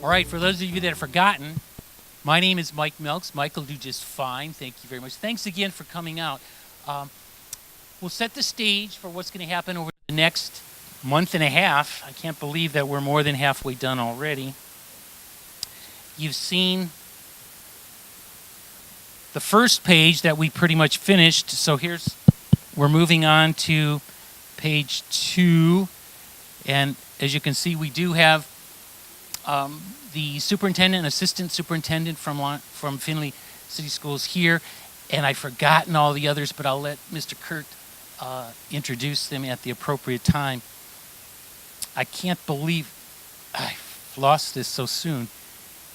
All right, for those of you that have forgotten, my name is Mike Melks. Mike will do just fine. Thank you very much. Thanks again for coming out. We'll set the stage for what's going to happen over the next month and a half. I can't believe that we're more than halfway done already. You've seen the first page that we pretty much finished. So we're moving on to page 2. And as you can see, we do have the superintendent and assistant superintendent from Findlay City Schools here. And I've forgotten all the others, but I'll let Mr. Kurt introduce them at the appropriate time. I can't believe I've lost this so soon.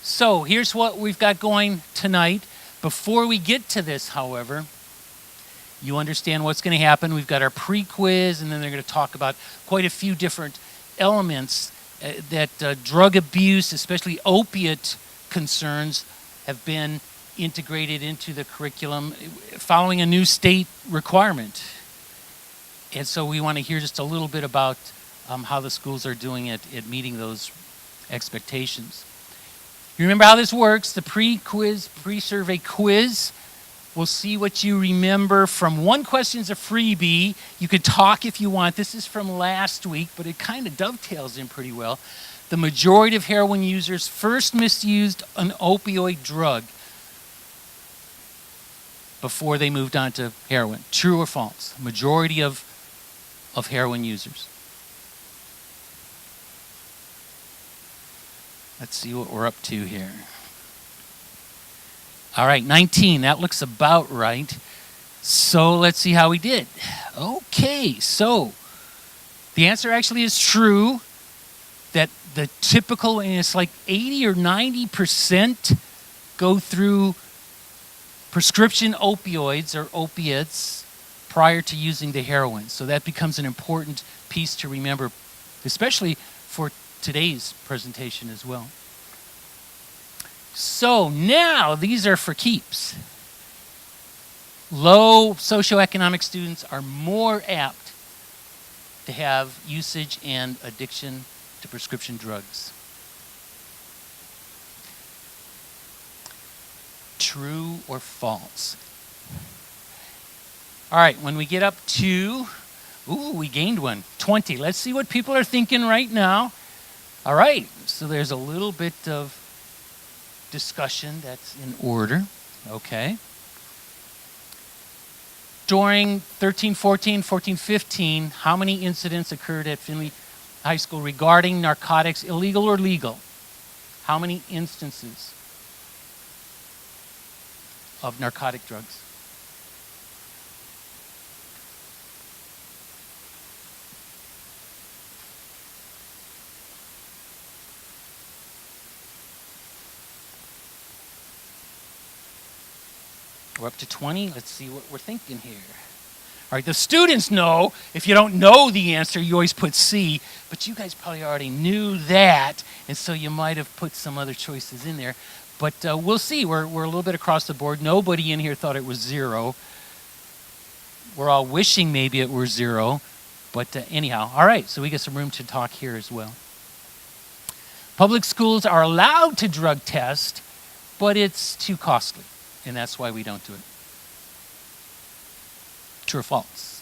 So here's what we've got going tonight. Before we get to this, however, you understand what's going to happen. We've got our pre-quiz, and then they're going to talk about quite a few different elements that drug abuse, especially opiate concerns, have been integrated into the curriculum following a new state requirement. And so we want to hear just a little bit about how the schools are doing at meeting those expectations. You remember how this works, the pre-quiz, pre-survey quiz. We'll see what you remember from one question's a freebie. You could talk if you want. This is from last week, but it kind of dovetails in pretty well. The majority of heroin users first misused an opioid drug before they moved on to heroin. True or false? Majority of heroin users. Let's see what we're up to here. All right, 19. That looks about right. So let's see how we did. Okay, so the answer actually is true that the typical, and it's like 80 or 90% go through prescription opioids or opiates prior to using the heroin. So that becomes an important piece to remember, especially for today's presentation as well. So now these are for keeps. Low socioeconomic students are more apt to have usage and addiction to prescription drugs. True or false? All right, when we get up to, we gained one, 20. Let's see what people are thinking right now. All right, so there's a little bit of discussion that's in order. Okay. During 13-14, 14-15, how many incidents occurred at Findlay High School regarding narcotics, illegal or legal? How many instances of narcotic drugs? We're up to 20. Let's see what we're thinking here. All right, the students know. If you don't know the answer, you always put C, but you guys probably already knew that, and so you might have put some other choices in there. But we'll see. We're a little bit across the board. Nobody in here thought it was 0. We're all wishing maybe it were 0, but anyhow. All right, so we get some room to talk here as well. Public schools are allowed to drug test, but it's too costly. And that's why we don't do it. True or false?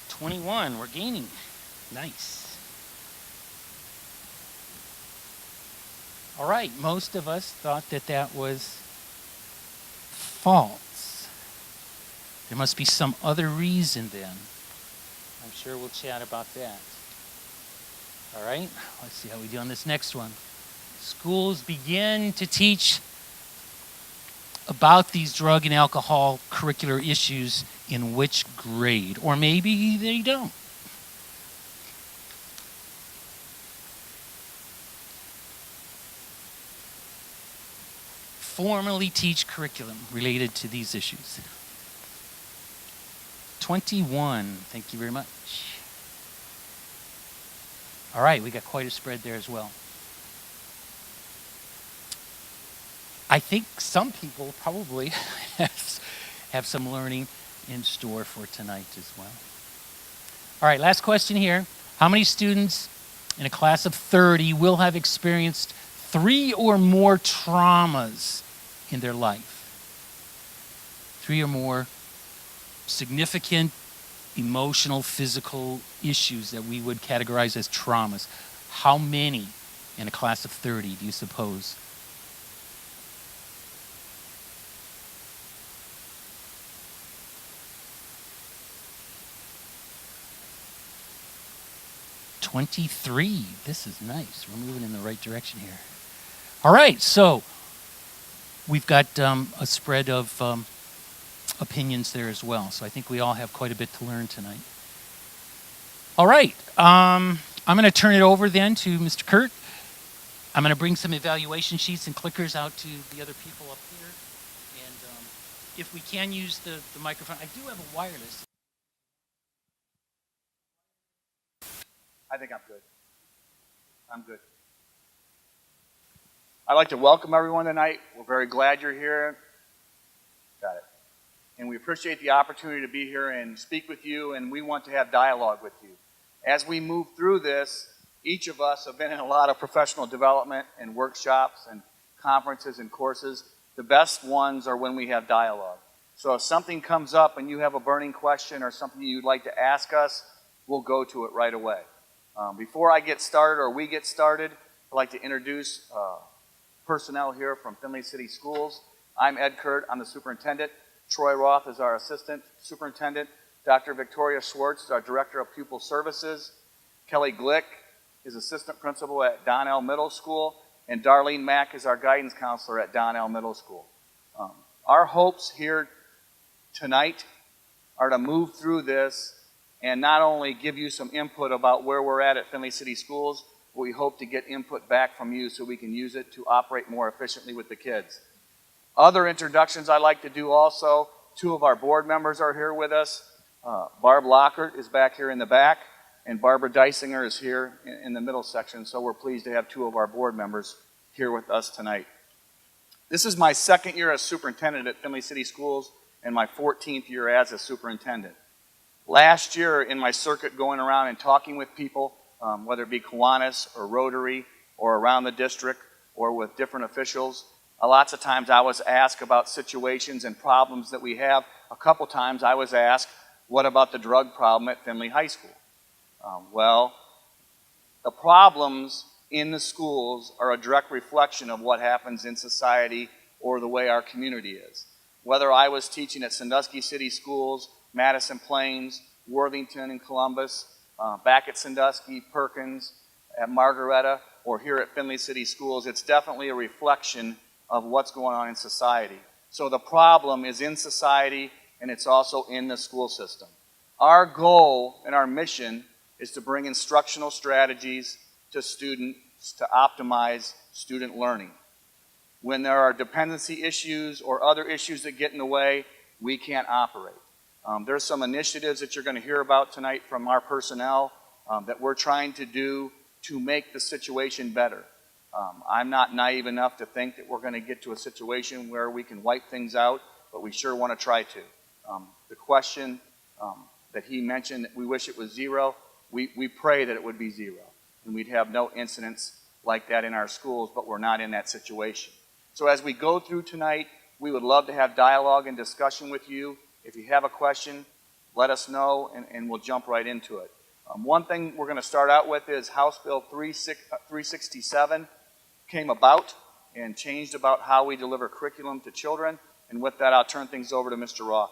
$21, we're gaining. Nice. All right, most of us thought that was false. There must be some other reason then. I'm sure we'll chat about that. All right, let's see how we do on this next one. Schools begin to teach about these drug and alcohol curricular issues in which grade? Or maybe they don't. Formally teach curriculum related to these issues. 21, thank you very much. All right, we got quite a spread there as well. I think some people probably have some learning in store for tonight as well. All right, last question here. How many students in a class of 30 will have experienced 3 or more traumas in their life? 3 or more significant emotional, physical issues that we would categorize as traumas. How many in a class of 30 do you suppose? "23. This is nice. We're moving in the right direction here. All right, so we've got a spread of opinions there as well. So I think we all have quite a bit to learn tonight. All right, I'm going to turn it over then to Mr. Kurt. I'm going to bring some evaluation sheets and clickers out to the other people up here. And if we can use the microphone, I do have a wireless. I think I'm good. I'm good. I'd like to welcome everyone tonight. We're very glad you're here. Got it. And we appreciate the opportunity to be here and speak with you, and we want to have dialogue with you. As we move through this, each of us have been in a lot of professional development and workshops and conferences and courses. The best ones are when we have dialogue. So if something comes up and you have a burning question or something you'd like to ask us, we'll go to it right away. Before I get started or we get started, I'd like to introduce personnel here from Findlay City Schools. I'm Ed Kurt. I'm the superintendent. Troy Roth is our assistant superintendent. Dr. Victoria Schwartz is our director of pupil services. Kelly Glick is assistant principal at Donnell Middle School. And Darlene Mack is our guidance counselor at Donnell Middle School. Our hopes here tonight are to move through this and not only give you some input about where we're at Findlay City Schools, but we hope to get input back from you so we can use it to operate more efficiently with the kids. Other introductions I'd like to do also, 2 of our board members are here with us. Barb Lockhart is back here in the back, and Barbara Deisinger is here in the middle section, so we're pleased to have 2 of our board members here with us tonight. This is my 2nd year as superintendent at Findlay City Schools and my 14th year as a superintendent. Last year, in my circuit going around and talking with people, whether it be Kiwanis or Rotary or around the district or with different officials, lots of times I was asked about situations and problems that we have. A couple times I was asked, what about the drug problem at Findlay High School? Well, the problems in the schools are a direct reflection of what happens in society or the way our community is. Whether I was teaching at Sandusky City Schools, Madison Plains, Worthington and Columbus, back at Sandusky, Perkins, at Margaretta, or here at Findlay City Schools, it's definitely a reflection of what's going on in society. So the problem is in society and it's also in the school system. Our goal and our mission is to bring instructional strategies to students to optimize student learning. When there are dependency issues or other issues that get in the way, we can't operate. There's some initiatives that you're going to hear about tonight from our personnel that we're trying to do to make the situation better. I'm not naive enough to think that we're going to get to a situation where we can wipe things out, but we sure want to try to. The question that he mentioned, we wish it was 0, we pray that it would be 0, and we'd have no incidents like that in our schools, but we're not in that situation. So as we go through tonight, we would love to have dialogue and discussion with you. If you have a question, let us know, and we'll jump right into it. One thing we're going to start out with is House Bill 367 came about and changed about how we deliver curriculum to children. And with that, I'll turn things over to Mr. Roth.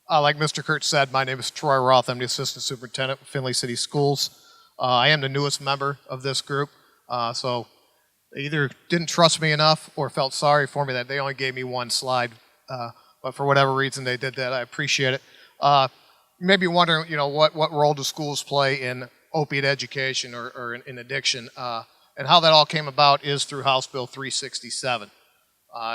Like Mr. Kurt said, my name is Troy Roth. I'm the Assistant Superintendent of Findlay City Schools. I am the newest member of this group, so they either didn't trust me enough or felt sorry for me that they only gave me 1 slide. But for whatever reason they did that, I appreciate it. You may be wondering, what role do schools play in opiate education or in addiction, and how that all came about is through House Bill 367.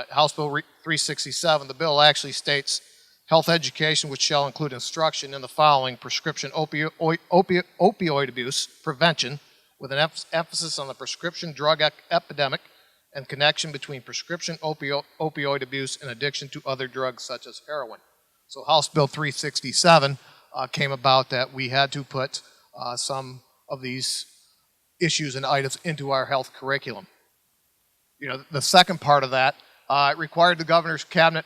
House Bill 367, the bill actually states health education, which shall include instruction in the following: prescription opioid abuse prevention, with an emphasis on the prescription drug epidemic and connection between prescription opioid abuse and addiction to other drugs such as heroin. So House Bill 367 came about that we had to put some of these issues and items into our health curriculum. The second part of that, it required the governor's cabinet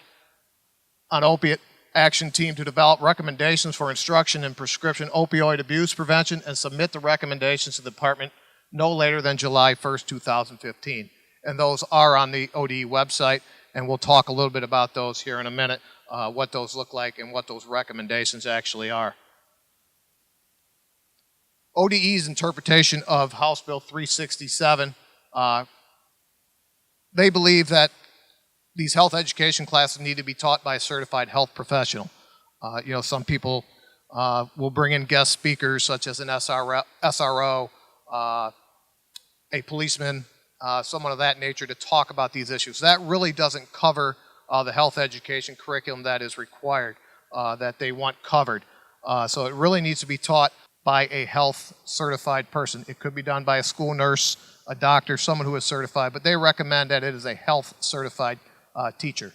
on opiate action team to develop recommendations for instruction in prescription opioid abuse prevention and submit the recommendations to the department no later than July 1st, 2015. And those are on the ODE website, and we'll talk a little bit about those here in a minute, what those look like and what those recommendations actually are. ODE's interpretation of House Bill 367, they believe that these health education classes need to be taught by a certified health professional. Some people will bring in guest speakers such as an SRO, a policeman, someone of that nature to talk about these issues. That really doesn't cover the health education curriculum that is required, that they want covered. So it really needs to be taught by a health certified person. It could be done by a school nurse, a doctor, someone who is certified, but they recommend that it is a health certified teacher.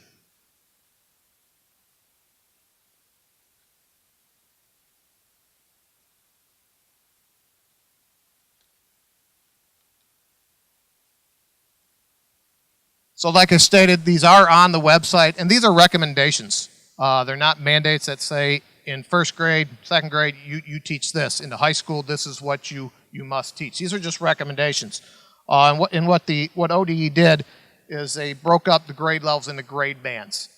So like I stated, these are on the website, and these are recommendations. They're not mandates that say in first grade, second grade, you teach this. In the high school, this is what you must teach. These are just recommendations. What ODE did is they broke up the grade levels into grade bands.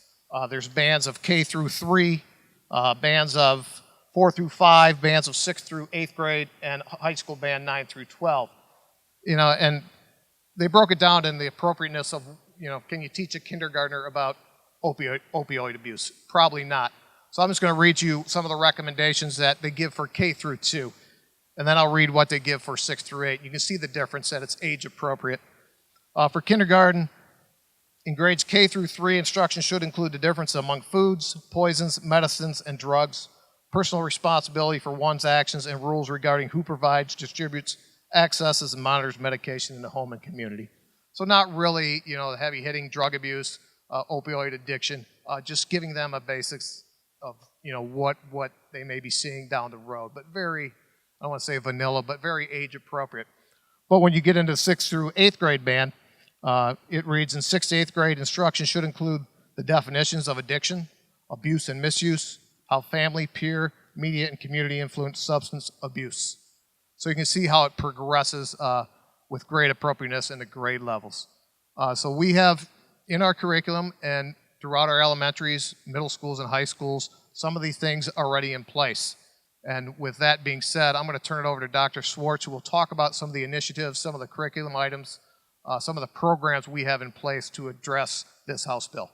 There's bands of K through 3, bands of 4 through 5, bands of 6th through 8th grade, and high school band 9 through 12. And they broke it down in the appropriateness of, can you teach a kindergartner about opioid abuse? Probably not. So I'm just going to read you some of the recommendations that they give for K through 2. And then I'll read what they give for 6 through 8. You can see the difference, that it's age appropriate. For kindergarten, in grades K through 3, instruction should include the difference among foods, poisons, medicines, and drugs, personal responsibility for one's actions, and rules regarding who provides, distributes, accesses, and monitors medication in the home and community. So not really, heavy hitting drug abuse, opioid addiction, just giving them a basics of, what they may be seeing down the road. But very, I don't want to say vanilla, but very age appropriate. But when you get into 6th through 8th grade band, it reads, in 6th to 8th grade, instruction should include the definitions of addiction, abuse and misuse, how family, peer, media, and community influence substance abuse. So you can see how it progresses with grade appropriateness in the grade levels. So we have in our curriculum and throughout our elementaries, middle schools, and high schools, some of these things already in place. And with that being said, I'm going to turn it over to Dr. Schwartz, who will talk about some of the initiatives, some of the curriculum items, some of the programs we have in place to address this House bill.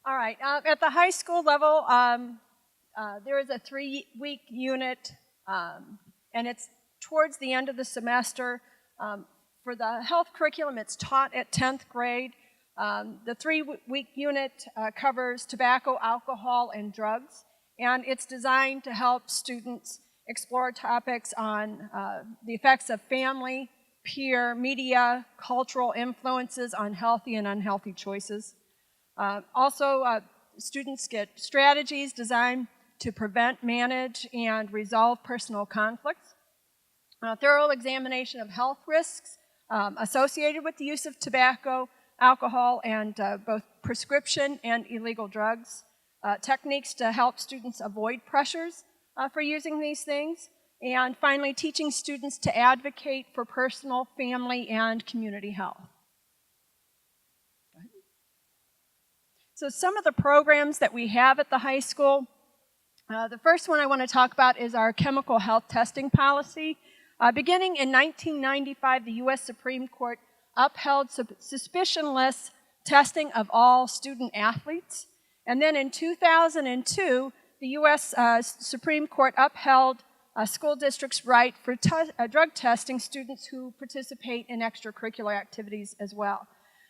All right, at the high school level, there is a 3-week unit, and it's towards the end of the semester. For the health curriculum, it's taught at 10th grade. The 3-week unit covers tobacco, alcohol, and drugs, and it's designed to help students explore topics on the effects of family, peer, media, cultural influences on healthy and unhealthy choices. Students get strategies designed to prevent, manage, and resolve personal conflicts. A thorough examination of health risks associated with the use of tobacco, alcohol, and both prescription and illegal drugs. Techniques to help students avoid pressures for using these things. And finally, teaching students to advocate for personal, family, and community health. So some of the programs that we have at the high school, the first one I want to talk about is our chemical health testing policy. Beginning in 1995, the U.S. Supreme Court upheld suspicionless testing of all student athletes. And then in 2002, the U.S. Supreme Court upheld school district's right for drug testing students who participate in extracurricular activities as well.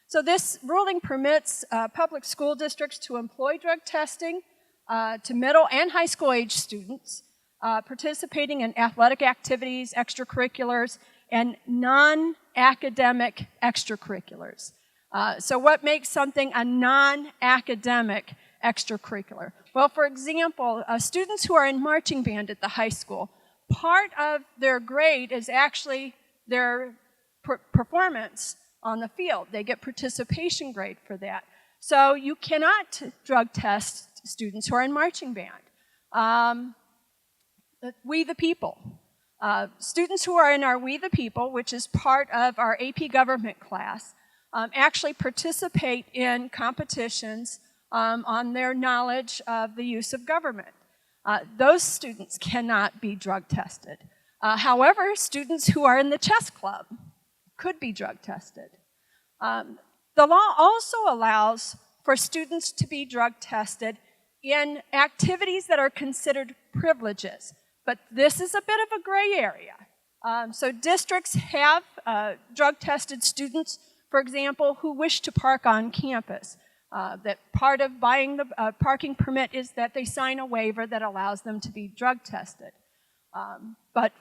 So this ruling permits public school districts to employ drug testing to middle and high school age students participating in athletic activities, extracurriculars, and non-academic extracurriculars. So what makes something a non-academic extracurricular? Well, for example, students who are in marching band at the high school, part of their grade is actually their performance on the field. They get participation grade for that. So you cannot drug test students who are in marching band. We the People. Students who are in our We the People, which is part of our AP Government class, actually participate in competitions on their knowledge of the use of government. Those students cannot be drug tested. However, students who are in the chess club could be drug tested. The law also allows for students to be drug tested in activities that are considered privileges. But this is a bit of a gray area. So districts have drug tested students, for example, who wish to park on campus. That part of buying the parking permit is that they sign a waiver that allows them to be drug tested. But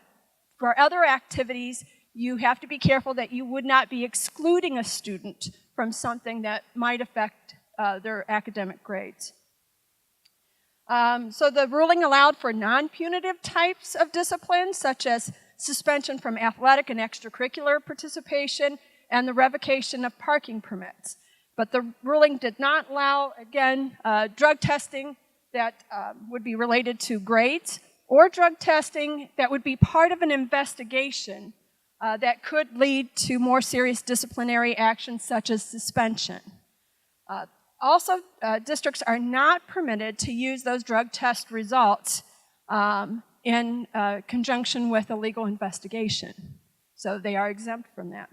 for other activities, you have to be careful that you would not be excluding a student from something that might affect their academic grades. So the ruling allowed for non-punitive types of discipline, such as suspension from athletic and extracurricular participation and the revocation of parking permits. But the ruling did not allow, again, drug testing that would be related to grades or drug testing that would be part of an investigation that could lead to more serious disciplinary actions such as suspension. Also, districts are not permitted to use those drug test results in conjunction with a legal investigation. So they are exempt from that.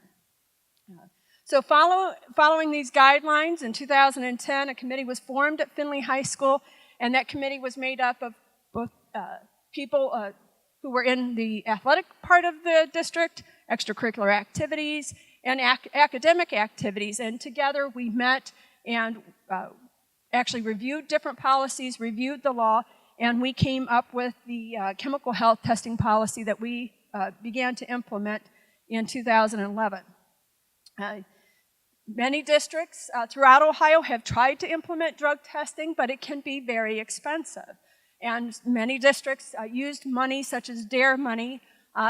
So following these guidelines, in 2010, a committee was formed at Findlay High School, and that committee was made up of both people who were in the athletic part of the district, extracurricular activities, and academic activities. And together we met and actually reviewed different policies, reviewed the law, and we came up with the chemical health testing policy that we began to implement in 2011. Many districts throughout Ohio have tried to implement drug testing, but it can be very expensive. And many districts used money such as DARE money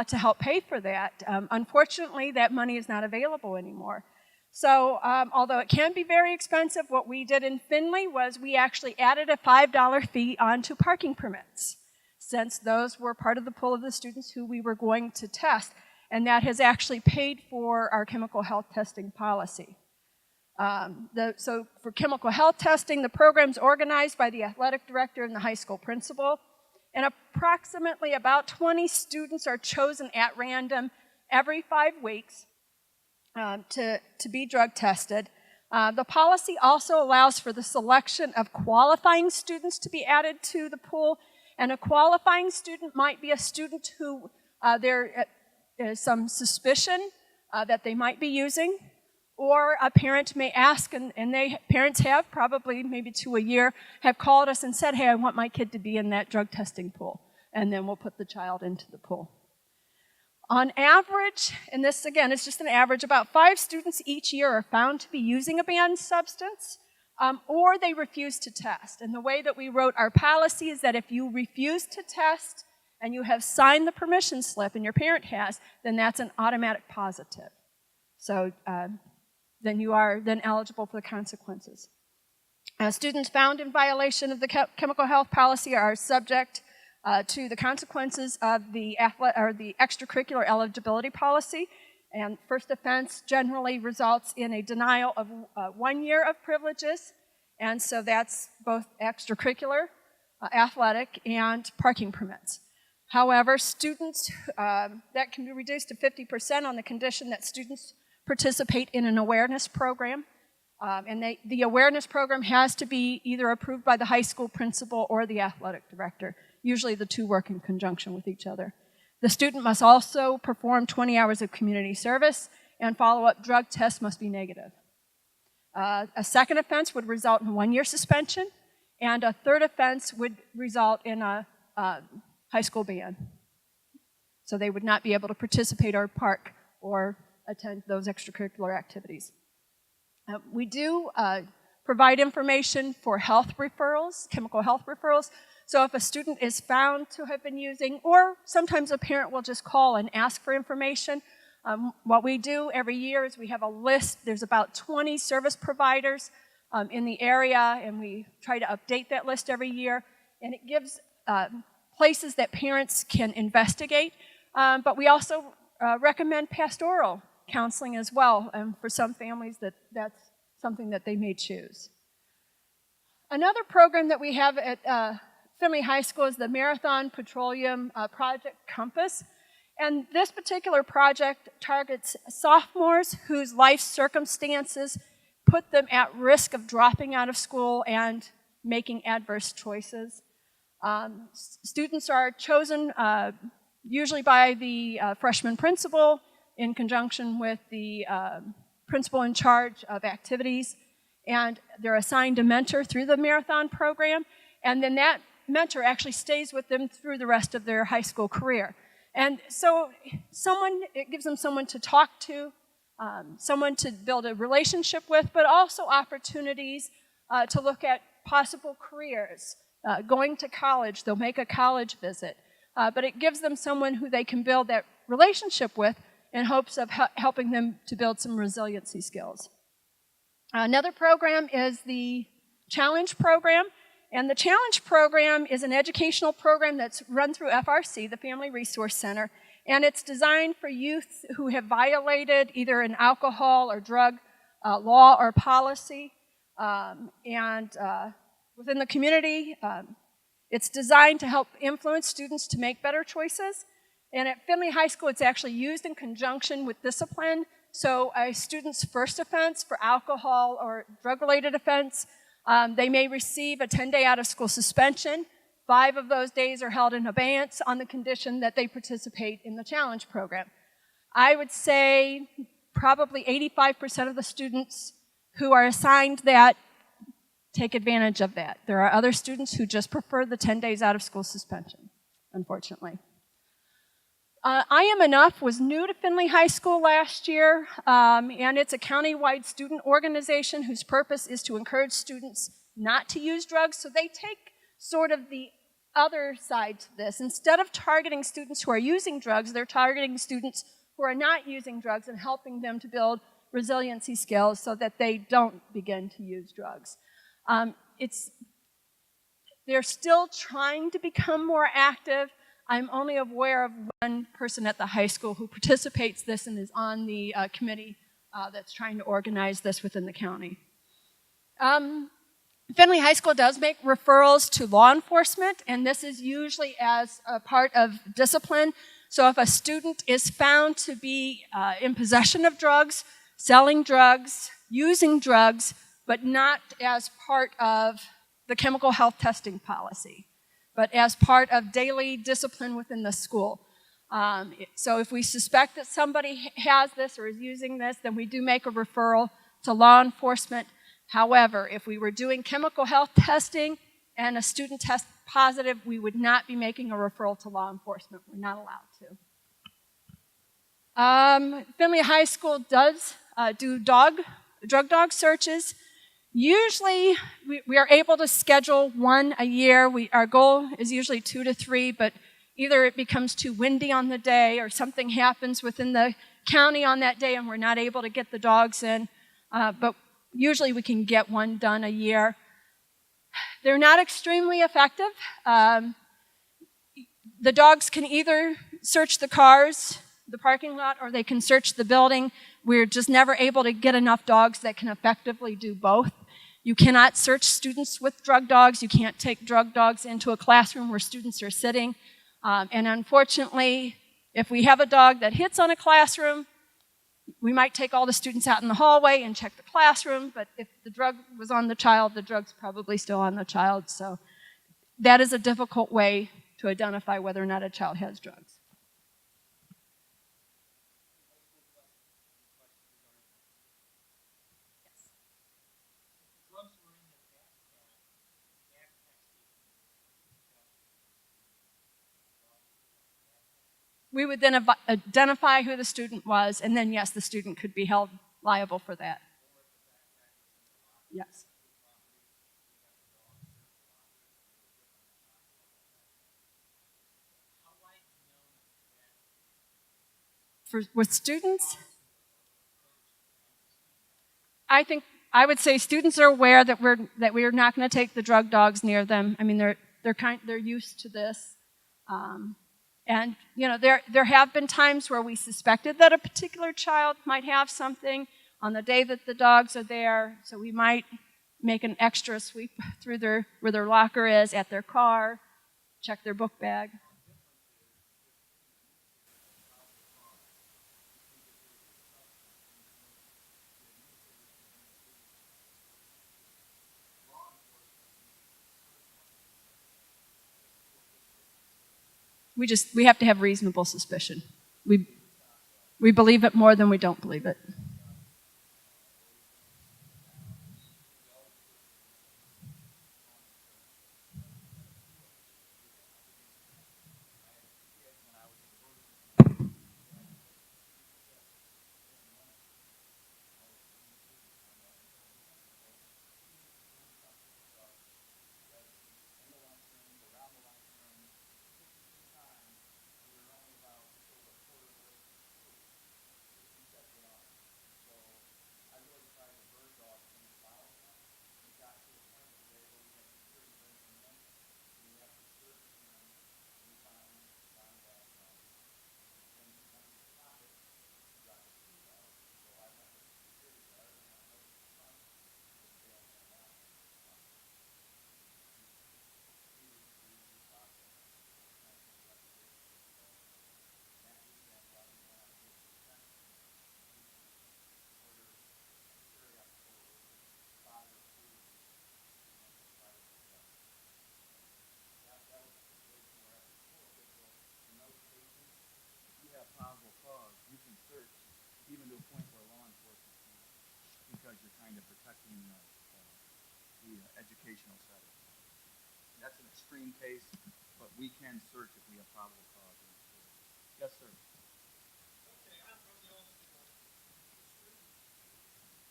to help pay for that. Unfortunately, that money is not available anymore. So although it can be very expensive, what we did in Findlay was we actually added a $5 fee onto parking permits, since those were part of the pool of the students who we were going to test. And that has actually paid for our chemical health testing policy. So for chemical health testing, the program's organized by the athletic director and the high school principal. And approximately about 20 students are chosen at random every 5 weeks to be drug tested. The policy also allows for the selection of qualifying students to be added to the pool. And a qualifying student might be a student who there is some suspicion that they might be using. Or a parent may ask, and parents have probably maybe 2 a year, have called us and said, hey, I want my kid to be in that drug testing pool. And then we'll put the child into the pool. On average, and this again is just an average, about 5 students each year are found to be using a banned substance, or they refuse to test. And the way that we wrote our policy is that if you refuse to test and you have signed the permission slip and your parent has, then that's an automatic positive. So then you are then eligible for the consequences. Students found in violation of the chemical health policy are subject to the consequences of the extracurricular eligibility policy. And first offense generally results in a denial of 1 year of privileges. And so that's both extracurricular, athletic, and parking permits. However, students, that can be reduced to 50% on the condition that students participate in an awareness program. And the awareness program has to be either approved by the high school principal or the athletic director. usually the two work in conjunction with each other. The student must also perform 20 hours of community service, and follow-up drug tests must be negative. A second offense would result in 1 year suspension, and a third offense would result in a high school ban. So they would not be able to participate or park or attend those extracurricular activities. We do provide information for health referrals, chemical health referrals. So if a student is found to have been using, or sometimes a parent will just call and ask for information, what we do every year is we have a list. There's about 20 service providers in the area, and we try to update that list every year. And it gives places that parents can investigate, but we also recommend pastoral counseling as well. For some families, that's something that they may choose. Another program that we have at Findlay High School is the Marathon Petroleum Project Compass. And this particular project targets sophomores whose life circumstances put them at risk of dropping out of school and making adverse choices. Students are chosen usually by the freshman principal in conjunction with the principal in charge of activities, and they're assigned a mentor through the marathon program, and then that mentor actually stays with them through the rest of their high school career. And so it gives them someone to talk to, someone to build a relationship with, but also opportunities to look at possible careers, going to college. They'll make a college visit, but it gives them someone who they can build that relationship with in hopes of helping them to build some resiliency skills. Another program is the Challenge program. And the Challenge program is an educational program that's run through FRC, the Family Resource Center, and it's designed for youth who have violated either an alcohol or drug law or policy. Within the community, it's designed to help influence students to make better choices. And at Findlay High School, it's actually used in conjunction with discipline. So a student's first offense for alcohol or drug-related offense, they may receive a 10-day out-of-school suspension. 5 of those days are held in abeyance on the condition that they participate in the Challenge program. I would say probably 85% of the students who are assigned that take advantage of that. There are other students who just prefer the 10 days out-of-school suspension, unfortunately. I Am Enough was new to Findlay High School last year, and it's a county-wide student organization whose purpose is to encourage students not to use drugs. So they take sort of the other side to this. Instead of targeting students who are using drugs, they're targeting students who are not using drugs and helping them to build resiliency skills so that they don't begin to use drugs. They're still trying to become more active. I'm only aware of one person at the high school who participates in this and is on the committee that's trying to organize this within the county. Findlay High School does make referrals to law enforcement, and this is usually as a part of discipline. So if a student is found to be in possession of drugs, selling drugs, using drugs, but not as part of the chemical health testing policy, but as part of daily discipline within the school. So if we suspect that somebody has this or is using this, then we do make a referral to law enforcement. However, if we were doing chemical health testing and a student tests positive, we would not be making a referral to law enforcement. We're not allowed to. Findlay High School does do drug dog searches. Usually, we are able to schedule 1 a year. Our goal is usually 2 to 3, but either it becomes too windy on the day or something happens within the county on that day and we're not able to get the dogs in. But usually we can get 1 done a year. They're not extremely effective. The dogs can either search the cars, the parking lot, or they can search the building. We're just never able to get enough dogs that can effectively do both. You cannot search students with drug dogs. You can't take drug dogs into a classroom where students are sitting. And unfortunately, if we have a dog that hits on a classroom, we might take all the students out in the hallway and check the classroom, but if the drug was on the child, the drug's probably still on the child. So that is a difficult way to identify whether or not a child has drugs. We would then identify who the student was, and then, yes, the student could be held liable for that. Yes. With students, I would say students are aware that we're not going to take the drug dogs near them. I mean, they're used to this. And, you know, there have been times where we suspected that a particular child might have something on the day that the dogs are there, so we might make an extra sweep through where their locker is, at their car, check their book bag. We have to have reasonable suspicion. We believe it more than we don't believe it. Even to a point where law enforcement can't, because you're kind of protecting the educational setting. That's an extreme case, but we can search if we have probable cause in the school. Yes, sir. Okay, I'm from the old school.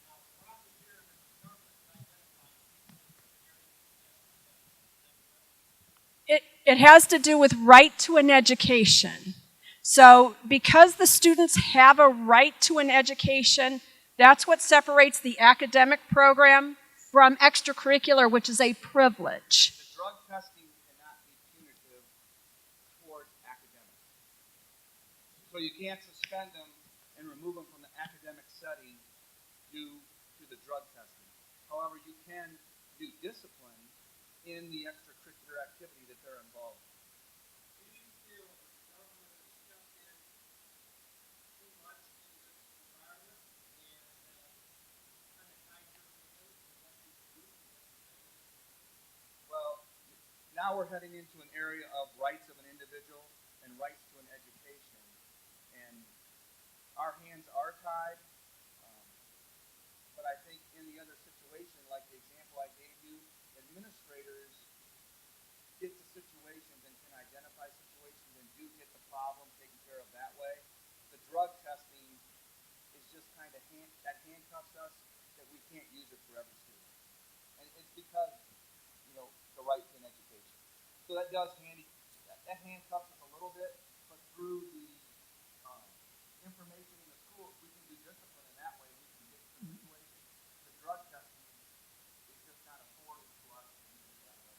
Now, the prosecutor and the government can identify people in the area. It has to do with right to an education. So because the students have a right to an education, that's what separates the academic program from extracurricular, which is a privilege. The drug testing cannot be punitive towards academics. So you can't suspend them and remove them from the academic setting due to the drug testing. However, you can do discipline in the extracurricular activity that they're involved in. Do you feel that the government has stepped in too much in this environment and kind of tied your hands in what you do? Well, now we're heading into an area of rights of an individual and rights to an education. And our hands are tied. But I think in the other situation, like the example I gave you, administrators get to situations and can identify situations and do get the problem taken care of that way. The drug testing is just kind of that handcuffs us, that we can't use it for every student. And it's because, you know, the right to an education. So that does that handcuffs us a little bit, but through the information in the schools, we can do discipline in that way. We can get to the situation. The drug testing is just not afforded to us to use it that way.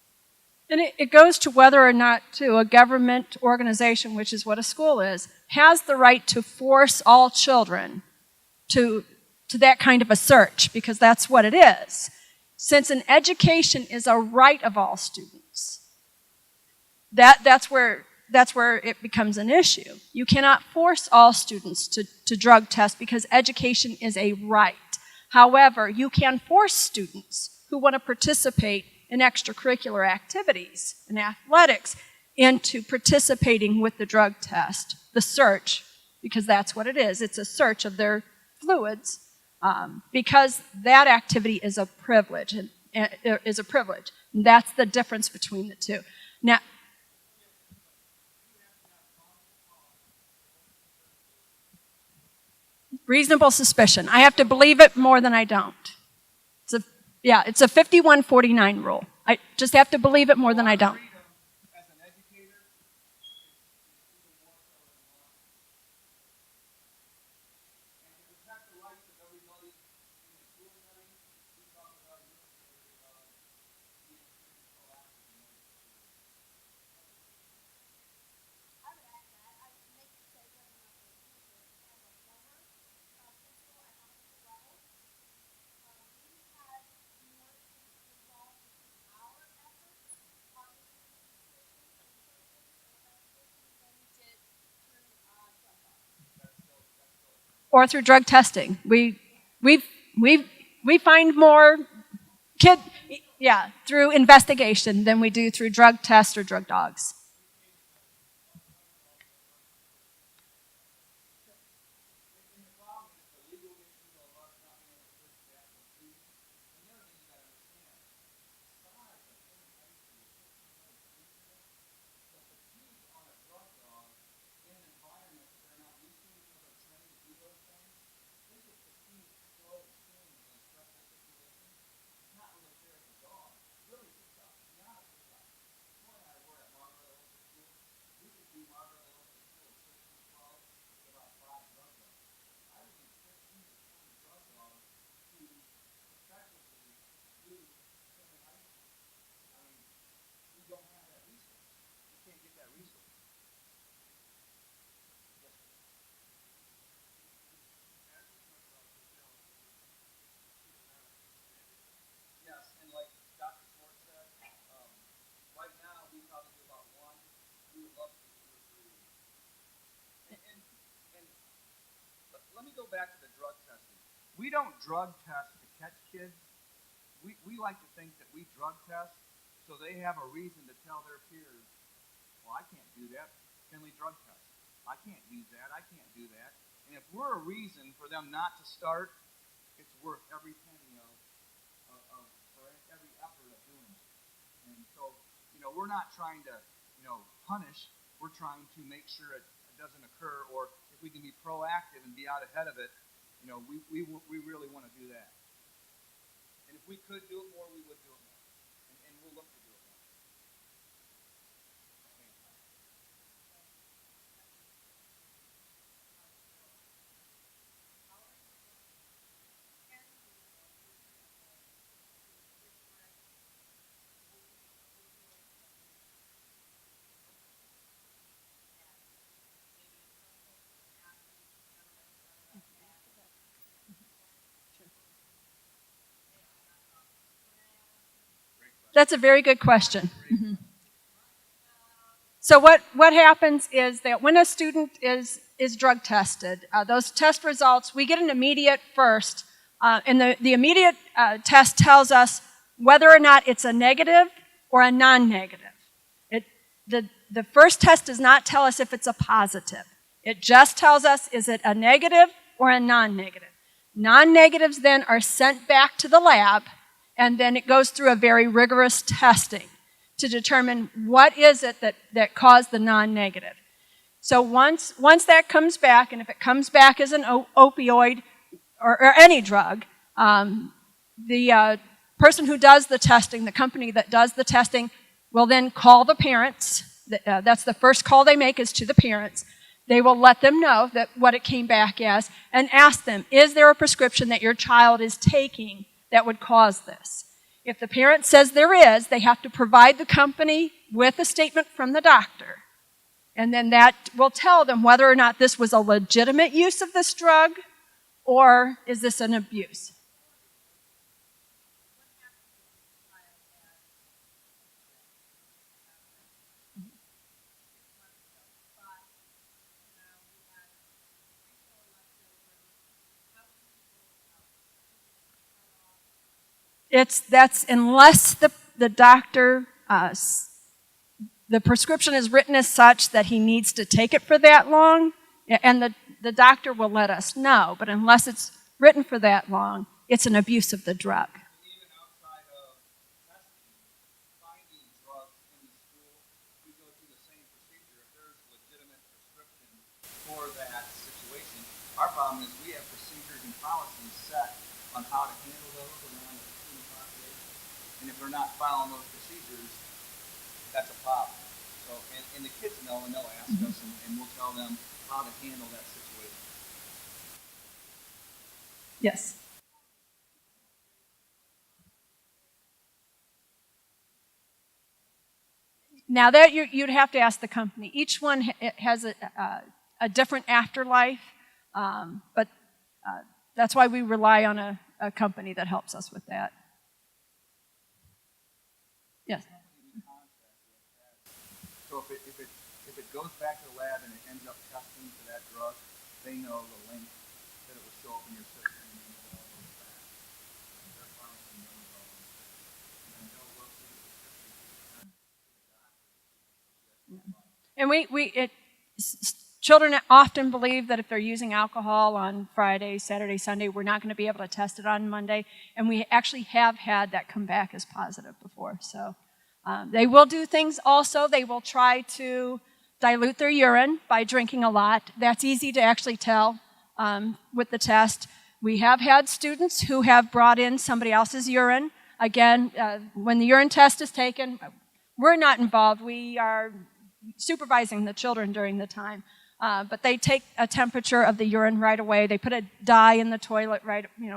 And it goes to whether or not a government organization, which is what a school is, has the right to force all children to that kind of a search, because that's what it is. Since an education is a right of all students, that's where it becomes an issue. You cannot force all students to drug test because education is a right. However, you can force students who want to participate in extracurricular activities, in athletics, into participating with the drug test, the search, because that's what it is. It's a search of their fluids, because that activity is a privilege. That's the difference between the two. Now, reasonable suspicion. I have to believe it more than I don't. It's a 51-49 rule. I just have to believe it more than I don't. As an educator, it's even more so than law. And to protect the rights of everybody in the school setting, we talk about administrators about being pretty proactive in those situations. I would add to that. I would make it say whether or not they're teachers. I have a former principal at high school level. We had more students involved in our efforts on reasonable suspicion or searches or investigations than we did through drug dogs. That's still a thing. Or through drug testing. We find more through investigation than we do through drug tests or drug dogs. And the problem is the legal issue of us not being able to search the actual students. And the other thing you got to understand, size of any high school is 1,500 students. The fatigue on a drug dog in an environment that they're not used to until they're trained to do those things, they get fatigued so soon in those stressful situations. It's not really fair to the dog. Really, it's tough. To be honest, it's tough. Troy and I were at Margaret Elementary School. We could do Margaret Elementary School at 6 through 12 with about 5 drug dogs. I would need 15 to 20 drug dogs to effectively do Findlay High School. I mean, we don't have that resource. We can't get that resource. Yes, sir. Yes, and like Dr. Schwartz said, right now we probably do about 1. We would love to do 2 or 3 a week. And let me go back to the drug testing. We don't drug test to catch kids. We like to think that we drug test so they have a reason to tell their peers, well, I can't do that. Findlay drug test. I can't use that. I can't do that. And if we're a reason for them not to start, it's worth every penny or every effort of doing it. And so, we're not trying to, punish. We're trying to make sure it doesn't occur, or if we can be proactive and be out ahead of it, we really want to do that. And if we could do it more, we would do it more. And we'll look to do it more. Yes, ma'am. That's a very good question. So what happens is that when a student is drug tested, those test results, we get an immediate first, and the immediate test tells us whether or not it's a negative or a non-negative. The first test does not tell us if it's a positive. It just tells us, is it a negative or a non-negative? Non-negatives then are sent back to the lab, and then it goes through a very rigorous testing to determine what is it that caused the non-negative. So once that comes back, and if it comes back as an opioid or any drug, the person who does the testing, the company that does the testing, will then call the parents. That's the first call they make, is to the parents. They will let them know that what it came back as and ask them, is there a prescription that your child is taking that would cause this? If the parent says there is, they have to provide the company with a statement from the doctor. And then that will tell them whether or not this was a legitimate use of this drug or is this an abuse. That's unless the doctor the prescription is written as such that he needs to take it for that long, and the doctor will let us know. But unless it's written for that long, it's an abuse of the drug. Even outside of testing, finding drugs in the school, we go through the same procedure. If there's legitimate prescription for that situation, our problem is we have procedures and policies set on how to handle those around the student population. And if we're not following those procedures, that's a problem. So, and the kids know, and they'll ask us, and we'll tell them how to handle that situation. Yes. Now that you'd have to ask the company. Each one has a different afterlife, but that's why we rely on a company that helps us with that. Yes. So if it goes back to the lab and it ends up testing for that drug, they know the link that it will show up in your system and then it all goes back. Their pharmacy knows all those things. And then they'll work through the prescription to the doctor. And children often believe that if they're using alcohol on Friday, Saturday, Sunday, we're not going to be able to test it on Monday. And we actually have had that come back as positive before. So they will do things also. They will try to dilute their urine by drinking a lot. That's easy to actually tell with the test. We have had students who have brought in somebody else's urine. Again, when the urine test is taken, we're not involved. We are supervising the children during the time. But they take a temperature of the urine right away. They put a dye in the toilet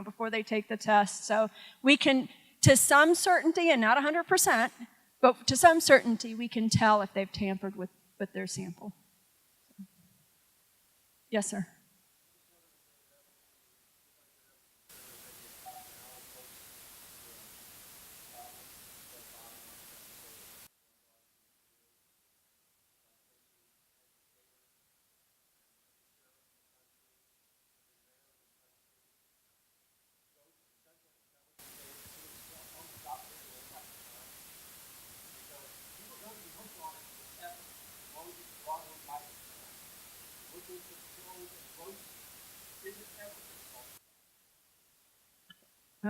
before they take the test. So we can, to some certainty, and not 100%, but to some certainty, we can tell if they've tampered with their sample. Yes, sir.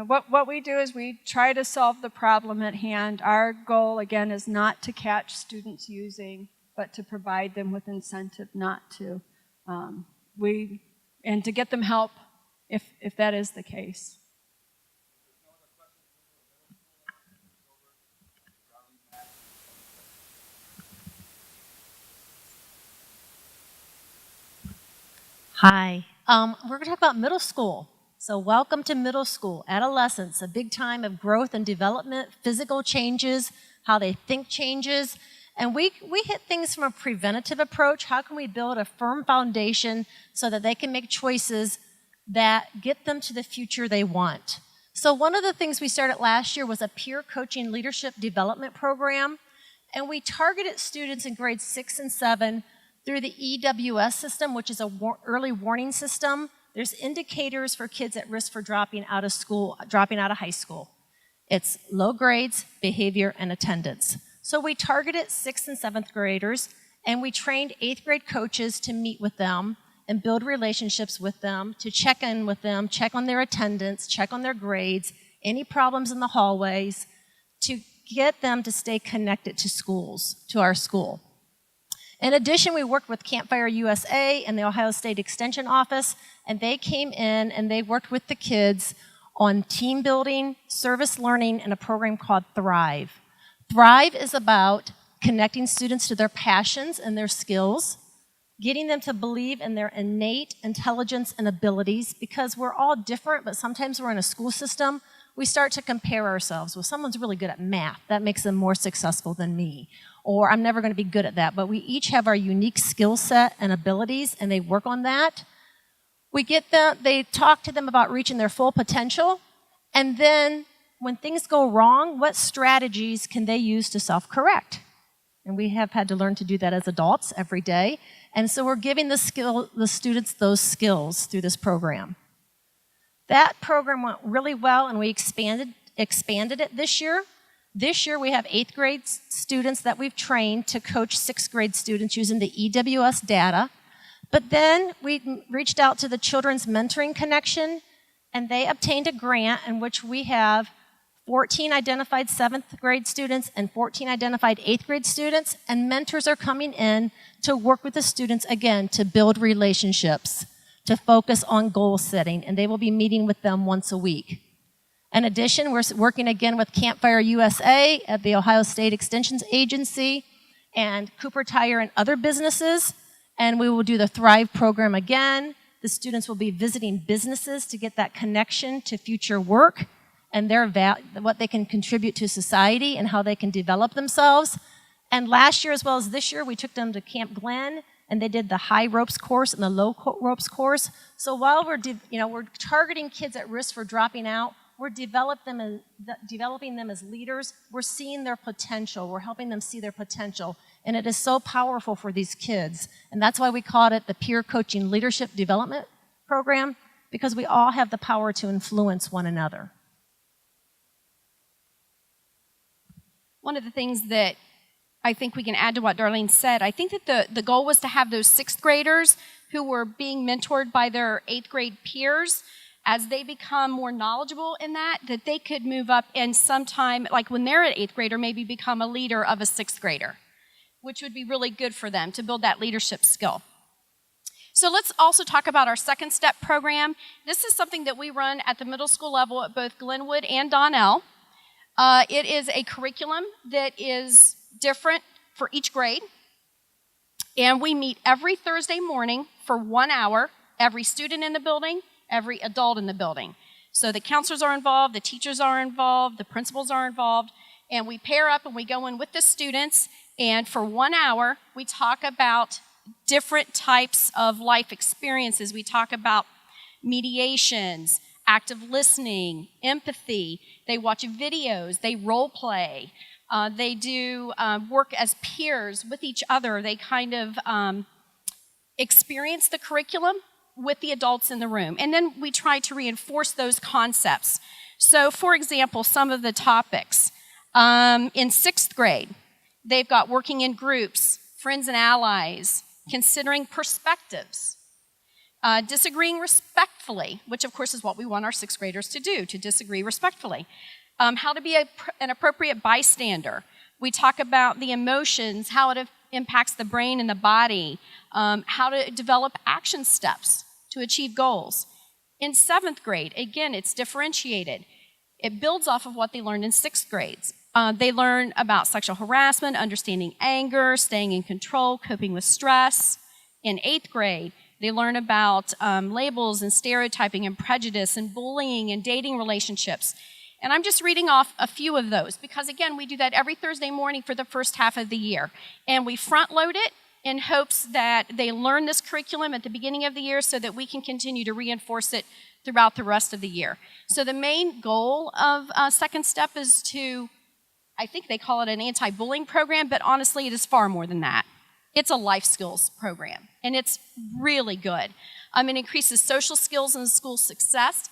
What we do is we try to solve the problem at hand. Our goal, again, is not to catch students using, but to provide them with incentive not to. And to get them help if that is the case. Hi. We're going to talk about middle school. So welcome to middle school, adolescence, a big time of growth and development, physical changes, how they think changes. And we hit things from a preventative approach. How can we build a firm foundation so that they can make choices that get them to the future they want? So one of the things we started last year was a peer coaching leadership development program. And we targeted students in grades 6 and 7 through the EWS system, which is a early warning system. There's indicators for kids at risk for dropping out of high school. It's low grades, behavior, and attendance. So we targeted 6th and 7th graders, and we trained 8th grade coaches to meet with them and build relationships with them, to check in with them, check on their attendance, check on their grades, any problems in the hallways, to get them to stay connected to schools, to our school. In addition, we worked with Campfire USA and the Ohio State Extension Office, and they came in and they worked with the kids on team building, service learning, and a program called Thrive. Thrive is about connecting students to their passions and their skills, getting them to believe in their innate intelligence and abilities, because we're all different, but sometimes we're in a school system, we start to compare ourselves. Well, someone's really good at math. That makes them more successful than me. Or I'm never going to be good at that. But we each have our unique skill set and abilities, and they work on that. They talk to them about reaching their full potential, and then when things go wrong, what strategies can they use to self-correct? And we have had to learn to do that as adults every day. And so we're giving the students those skills through this program. That program went really well, and we expanded it this year. This year we have 8th grade students that we've trained to coach 6th grade students using the EWS data. But then we reached out to the Children's Mentoring Connection, and they obtained a grant in which we have 14 identified 7th grade students and 14 identified 8th grade students, and mentors are coming in to work with the students again to build relationships, to focus on goal setting, and they will be meeting with them once a week. In addition, we're working again with Campfire USA at the Ohio State Extension Agency and Cooper Tire and other businesses, and we will do the Thrive program again. The students will be visiting businesses to get that connection to future work and what they can contribute to society and how they can develop themselves. And last year as well as this year, we took them to Camp Glen, and they did the high ropes course and the low ropes course. So while we're targeting kids at risk for dropping out, we're developing them as leaders. We're seeing their potential. We're helping them see their potential. And it is so powerful for these kids. And that's why we called it the Peer Coaching Leadership Development Program, because we all have the power to influence one another. One of the things that I think we can add to what Darlene said, I think that the goal was to have those 6th graders who were being mentored by their 8th grade peers, as they become more knowledgeable in that they could move up and sometime, like when they're an 8th grader, maybe become a leader of a 6th grader, which would be really good for them to build that leadership skill. So let's also talk about our Second Step program. This is something that we run at the middle school level at both Glenwood and Donnell. It is a curriculum that is different for each grade, and we meet every Thursday morning for 1 hour, every student in the building, every adult in the building. So the counselors are involved, the teachers are involved, the principals are involved, and we pair up and we go in with the students, and for 1 hour, we talk about different types of life experiences. We talk about mediations, active listening, empathy. They watch videos, they role play, they do work as peers with each other. They kind of experience the curriculum with the adults in the room. And then we try to reinforce those concepts. So, for example, some of the topics. In 6th grade, they've got working in groups, friends and allies, considering perspectives, disagreeing respectfully, which of course is what we want our 6th graders to do, to disagree respectfully. How to be an appropriate bystander. We talk about the emotions, how it impacts the brain and the body, how to develop action steps to achieve goals. In 7th grade, again, it's differentiated. It builds off of what they learned in 6th grades. They learn about sexual harassment, understanding anger, staying in control, coping with stress. In 8th grade, they learn about labels and stereotyping and prejudice and bullying and dating relationships. And I'm just reading off a few of those because, again, we do that every Thursday morning for the first half of the year. And we front load it in hopes that they learn this curriculum at the beginning of the year so that we can continue to reinforce it throughout the rest of the year. So the main goal of Second Step is to, I think they call it an anti-bullying program, but honestly it is far more than that. It's a life skills program, and it's really good. It increases social skills and school success,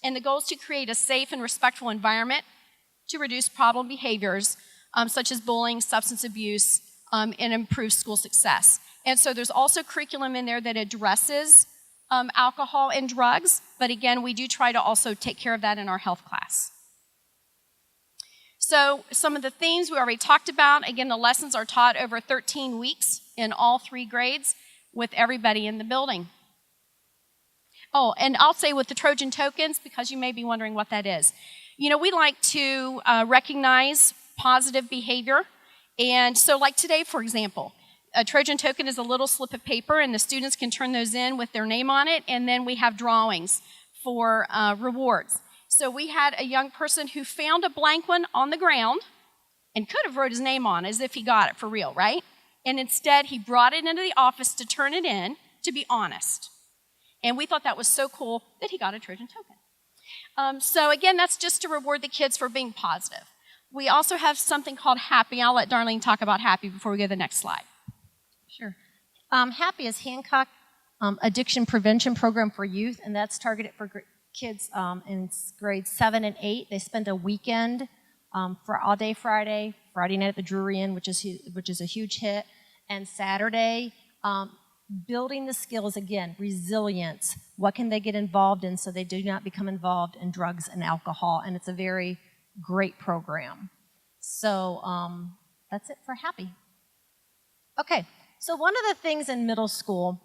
and the goal is to create a safe and respectful environment to reduce problem behaviors such as bullying, substance abuse, and improve school success. And so there's also curriculum in there that addresses alcohol and drugs, but again, we do try to also take care of that in our health class. So some of the themes we already talked about. Again, the lessons are taught over 13 weeks in all 3 grades with everybody in the building. Oh, and I'll say with the Trojan tokens, because you may be wondering what that is. You know, we like to recognize positive behavior. And so like today, for example, a Trojan token is a little slip of paper, and the students can turn those in with their name on it, and then we have drawings for rewards. So we had a young person who found a blank one on the ground and could have wrote his name on as if he got it for real, right? And instead, he brought it into the office to turn it in to be honest. And we thought that was so cool that he got a Trojan token. So again, that's just to reward the kids for being positive. We also have something called Happy. I'll let Darlene talk about Happy before we go to the next slide. Sure. Happy is Hancock Addiction Prevention Program for Youth, and that's targeted for kids in grades 7 and 8. They spend a weekend for all day Friday, Friday night at the Drury Inn, which is a huge hit, and Saturday, building the skills again, resilience. What can they get involved in so they do not become involved in drugs and alcohol? And it's a very great program. So that's it for happy. Okay, so one of the things in middle school,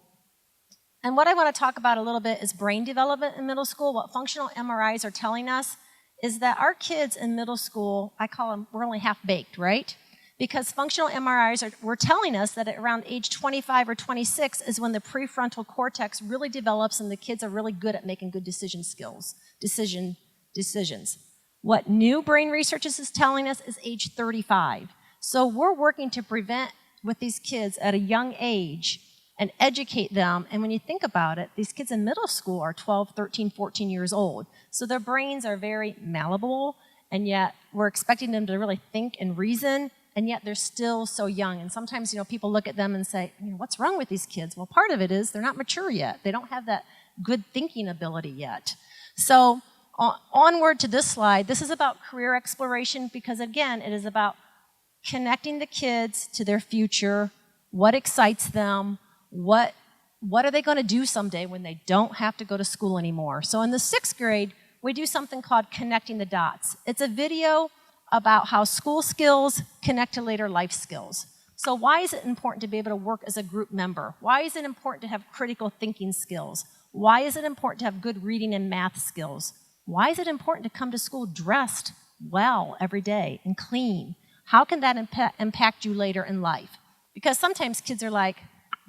and what I want to talk about a little bit is brain development in middle school. What functional MRIs are telling us is that our kids in middle school, I call them, we're only half-baked, right? Because functional MRIs were telling us that at around age 25 or 26 is when the prefrontal cortex really develops and the kids are really good at making good decisions. What new brain research is telling us is age 35. So we're working to prevent with these kids at a young age and educate them. And when you think about it, these kids in middle school are 12, 13, 14 years old. So their brains are very malleable, and yet we're expecting them to really think and reason, and yet they're still so young. And sometimes, people look at them and say, what's wrong with these kids? Well, part of it is they're not mature yet. They don't have that good thinking ability yet. So onward to this slide, this is about career exploration because, again, it is about connecting the kids to their future, what excites them, what are they going to do someday when they don't have to go to school anymore. So in the 6th grade, we do something called Connecting the Dots. It's a video about how school skills connect to later life skills. So why is it important to be able to work as a group member? Why is it important to have critical thinking skills? Why is it important to have good reading and math skills? Why is it important to come to school dressed well every day and clean? How can that impact you later in life? Because sometimes kids are like,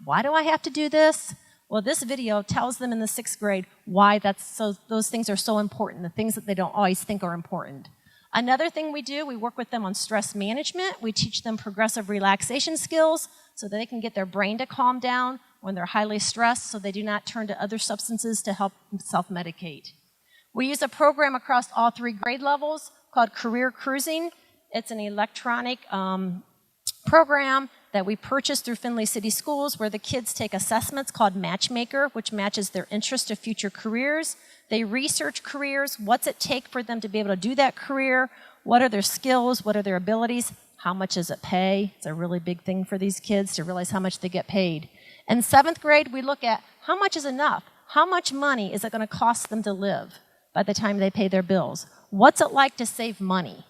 why do I have to do this? Well, this video tells them in the 6th grade why those things are so important, the things that they don't always think are important. Another thing we do, we work with them on stress management. We teach them progressive relaxation skills so that they can get their brain to calm down when they're highly stressed so they do not turn to other substances to help self-medicate. We use a program across all 3 grade levels called Career Cruising. It's an electronic program that we purchased through Findlay City Schools where the kids take assessments called Matchmaker, which matches their interest to future careers. They research careers. What's it take for them to be able to do that career? What are their skills? What are their abilities? How much does it pay? It's a really big thing for these kids to realize how much they get paid. In 7th grade, we look at how much is enough? How much money is it going to cost them to live by the time they pay their bills? What's it like to save money?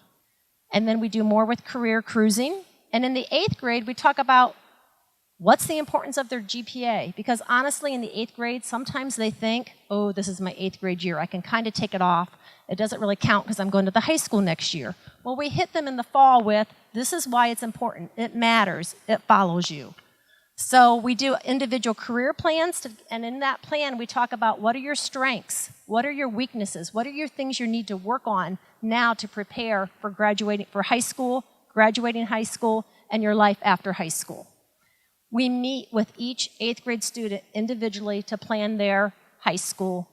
And then we do more with Career Cruising. And in the 8th grade, we talk about what's the importance of their GPA. Because honestly, in the 8th grade, sometimes they think, oh, this is my 8th grade year. I can kind of take it off. It doesn't really count because I'm going to the high school next year. Well, we hit them in the fall with, this is why it's important. It matters. It follows you. So we do individual career plans, and in that plan, we talk about what are your strengths? What are your weaknesses? What are your things you need to work on now to prepare for graduating for high school, graduating high school, and your life after high school. We meet with each 8th grade student individually to plan their high school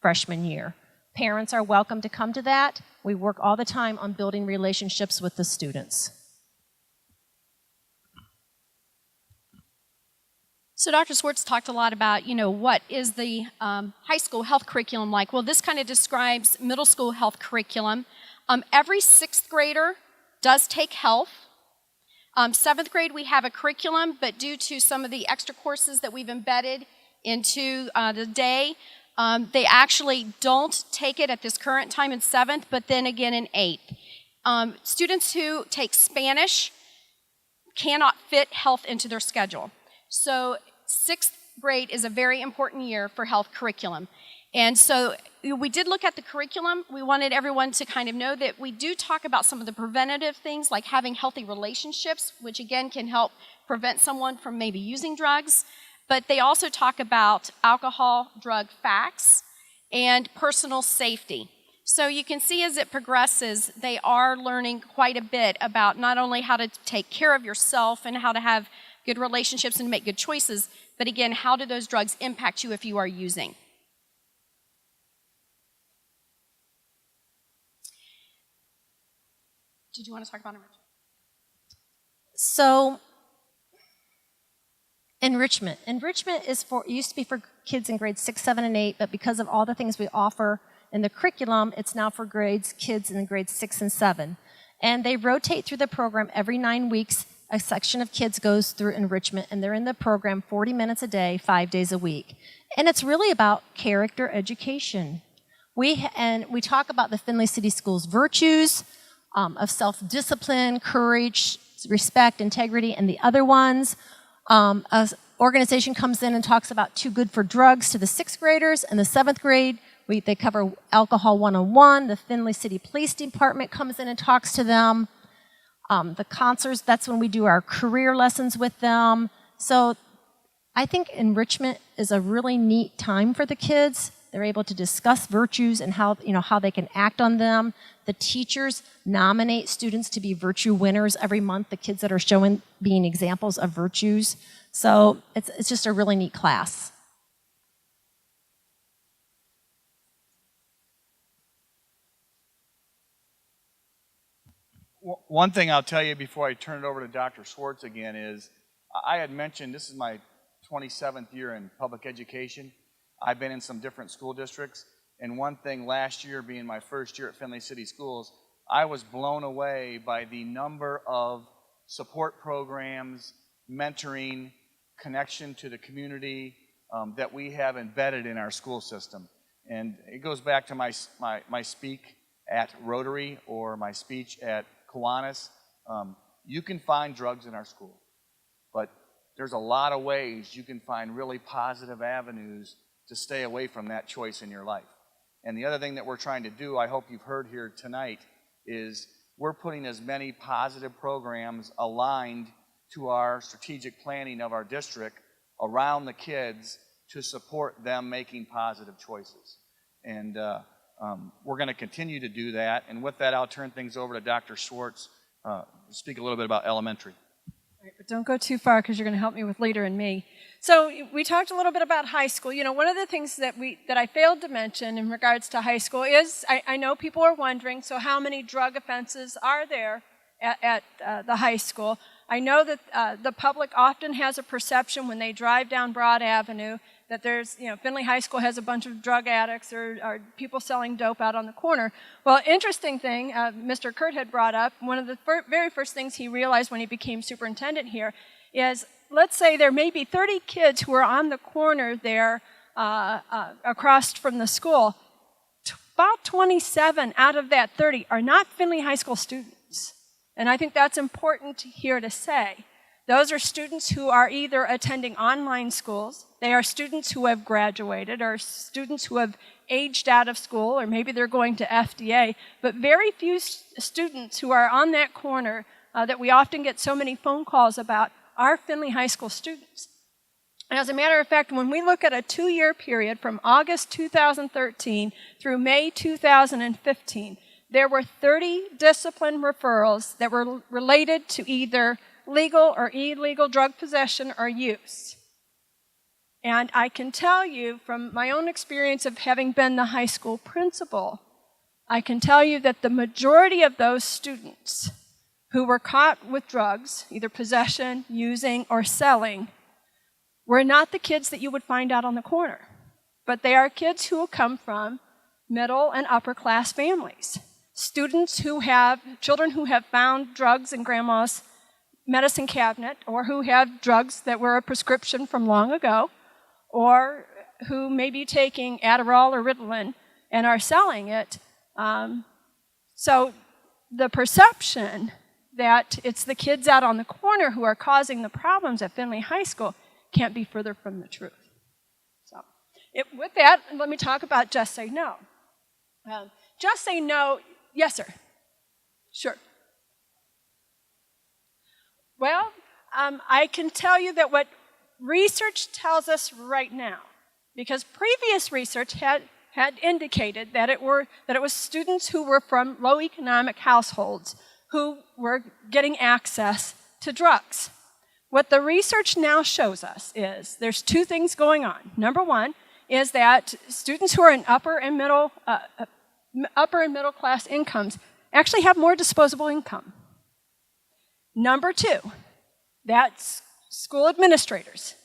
freshman year. Parents are welcome to come to that. We work all the time on building relationships with the students. So Dr. Swartz talked a lot about, what is the high school health curriculum like? Well, this kind of describes middle school health curriculum. Every 6th grader does take health. 7th grade, we have a curriculum, but due to some of the extra courses that we've embedded into the day, they actually don't take it at this current time in 7th, but then again in 8th. Students who take Spanish cannot fit health into their schedule. So 6th grade is a very important year for health curriculum. And so we did look at the curriculum. We wanted everyone to kind of know that we do talk about some of the preventative things like having healthy relationships, which again can help prevent someone from maybe using drugs. But they also talk about alcohol, drug facts, and personal safety. So you can see as it progresses, they are learning quite a bit about not only how to take care of yourself and how to have good relationships and make good choices, but again, how do those drugs impact you if you are using? Did you want to talk about enrichment? So, enrichment. Enrichment used to be for kids in grades 6, 7, and 8, but because of all the things we offer in the curriculum, it's now for kids in grades 6 and 7. And they rotate through the program every 9 weeks. A section of kids goes through enrichment, and they're in the program 40 minutes a day, 5 days a week. And it's really about character education. We talk about the Findlay City Schools virtues of self-discipline, courage, respect, integrity, and the other ones. An organization comes in and talks about Too Good for Drugs to the 6th graders. And the 7th grade, they cover Alcohol 101. The Findlay City Police Department comes in and talks to them. The concerts, that's when we do our career lessons with them. So I think enrichment is a really neat time for the kids. They're able to discuss virtues and how they can act on them. The teachers nominate students to be virtue winners every month, the kids that are being examples of virtues. So it's just a really neat class. One thing I'll tell you before I turn it over to Dr. Schwartz again is, I had mentioned this is my 27th year in public education. I've been in some different school districts, and one thing last year being my first year at Findlay City Schools, I was blown away by the number of support programs, mentoring, connection to the community that we have embedded in our school system. And it goes back to my speak at Rotary or my speech at Kiwanis. You can find drugs in our school, but there's a lot of ways you can find really positive avenues to stay away from that choice in your life. And the other thing that we're trying to do, I hope you've heard here tonight, is we're putting as many positive programs aligned to our strategic planning of our district around the kids to support them making positive choices. And we're going to continue to do that. And with that, I'll turn things over to Dr. Schwartz to speak a little bit about elementary. Right, but don't go too far because you're going to help me with Leader and me. So we talked a little bit about high school. You know, one of the things that I failed to mention in regards to high school is, I know people are wondering, so how many drug offenses are there at the high school? I know that the public often has a perception when they drive down Broad Avenue that there's, Findlay High School has a bunch of drug addicts or people selling dope out on the corner. Well, interesting thing, Mr. Kurt had brought up, one of the very first things he realized when he became superintendent here is, let's say there may be 30 kids who are on the corner there across from the school. About 27 out of that 30 are not Findlay High School students. And I think that's important here to say. Those are students who are either attending online schools, they are students who have graduated, or students who have aged out of school, or maybe they're going to FDA, but very few students who are on that corner that we often get so many phone calls about are Findlay High School students. And as a matter of fact, when we look at a 2-year period from August 2013 through May 2015, there were 30 discipline referrals that were related to either legal or illegal drug possession or use. And I can tell you from my own experience of having been the high school principal, I can tell you that the majority of those students who were caught with drugs, either possession, using, or selling, were not the kids that you would find out on the corner, but they are kids who come from middle and upper class families. Students who have, children who have found drugs in grandma's medicine cabinet, or who have drugs that were a prescription from long ago, or who may be taking Adderall or Ritalin and are selling it. So the perception that it's the kids out on the corner who are causing the problems at Findlay High School can't be further from the truth. So with that, let me talk about Just Say No. Just Say No, yes, sir. Sure. Well, I can tell you that what research tells us right now, because previous research had indicated that it was students who were from low economic households who were getting access to drugs. What the research now shows us is there's two things going on. Number one is that students who are in upper and middle class incomes actually have more disposable income. Number two, that's school administrators,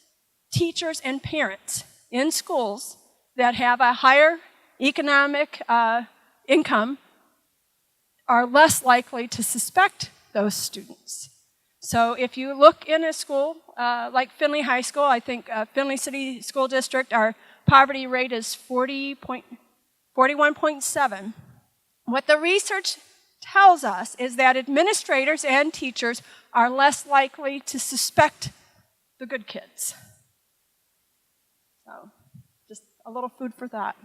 teachers, and parents in schools that have a higher economic income are less likely to suspect those students. So if you look in a school like Findlay High School, I think Findlay City School District, our poverty rate is 41.7. What the research tells us is that administrators and teachers are less likely to suspect the good kids. So just a little food for thought.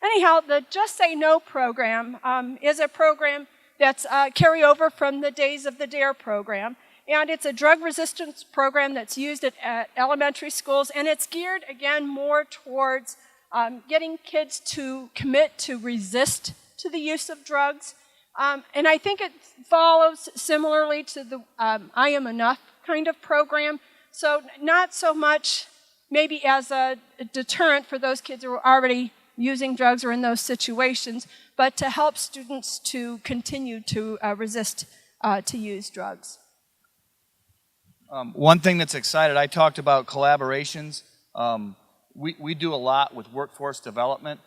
Anyhow, the Just Say No program is a program that's carryover from the days of the DARE program. And it's a drug resistance program that's used at elementary schools. And it's geared, again, more towards getting kids to commit to resist to the use of drugs. And I think it follows similarly to the I Am Enough kind of program. So not so much maybe as a deterrent for those kids who are already using drugs or in those situations, but to help students to continue to resist to use drugs. One thing that's excited, I talked about collaborations. We do a lot with workforce development.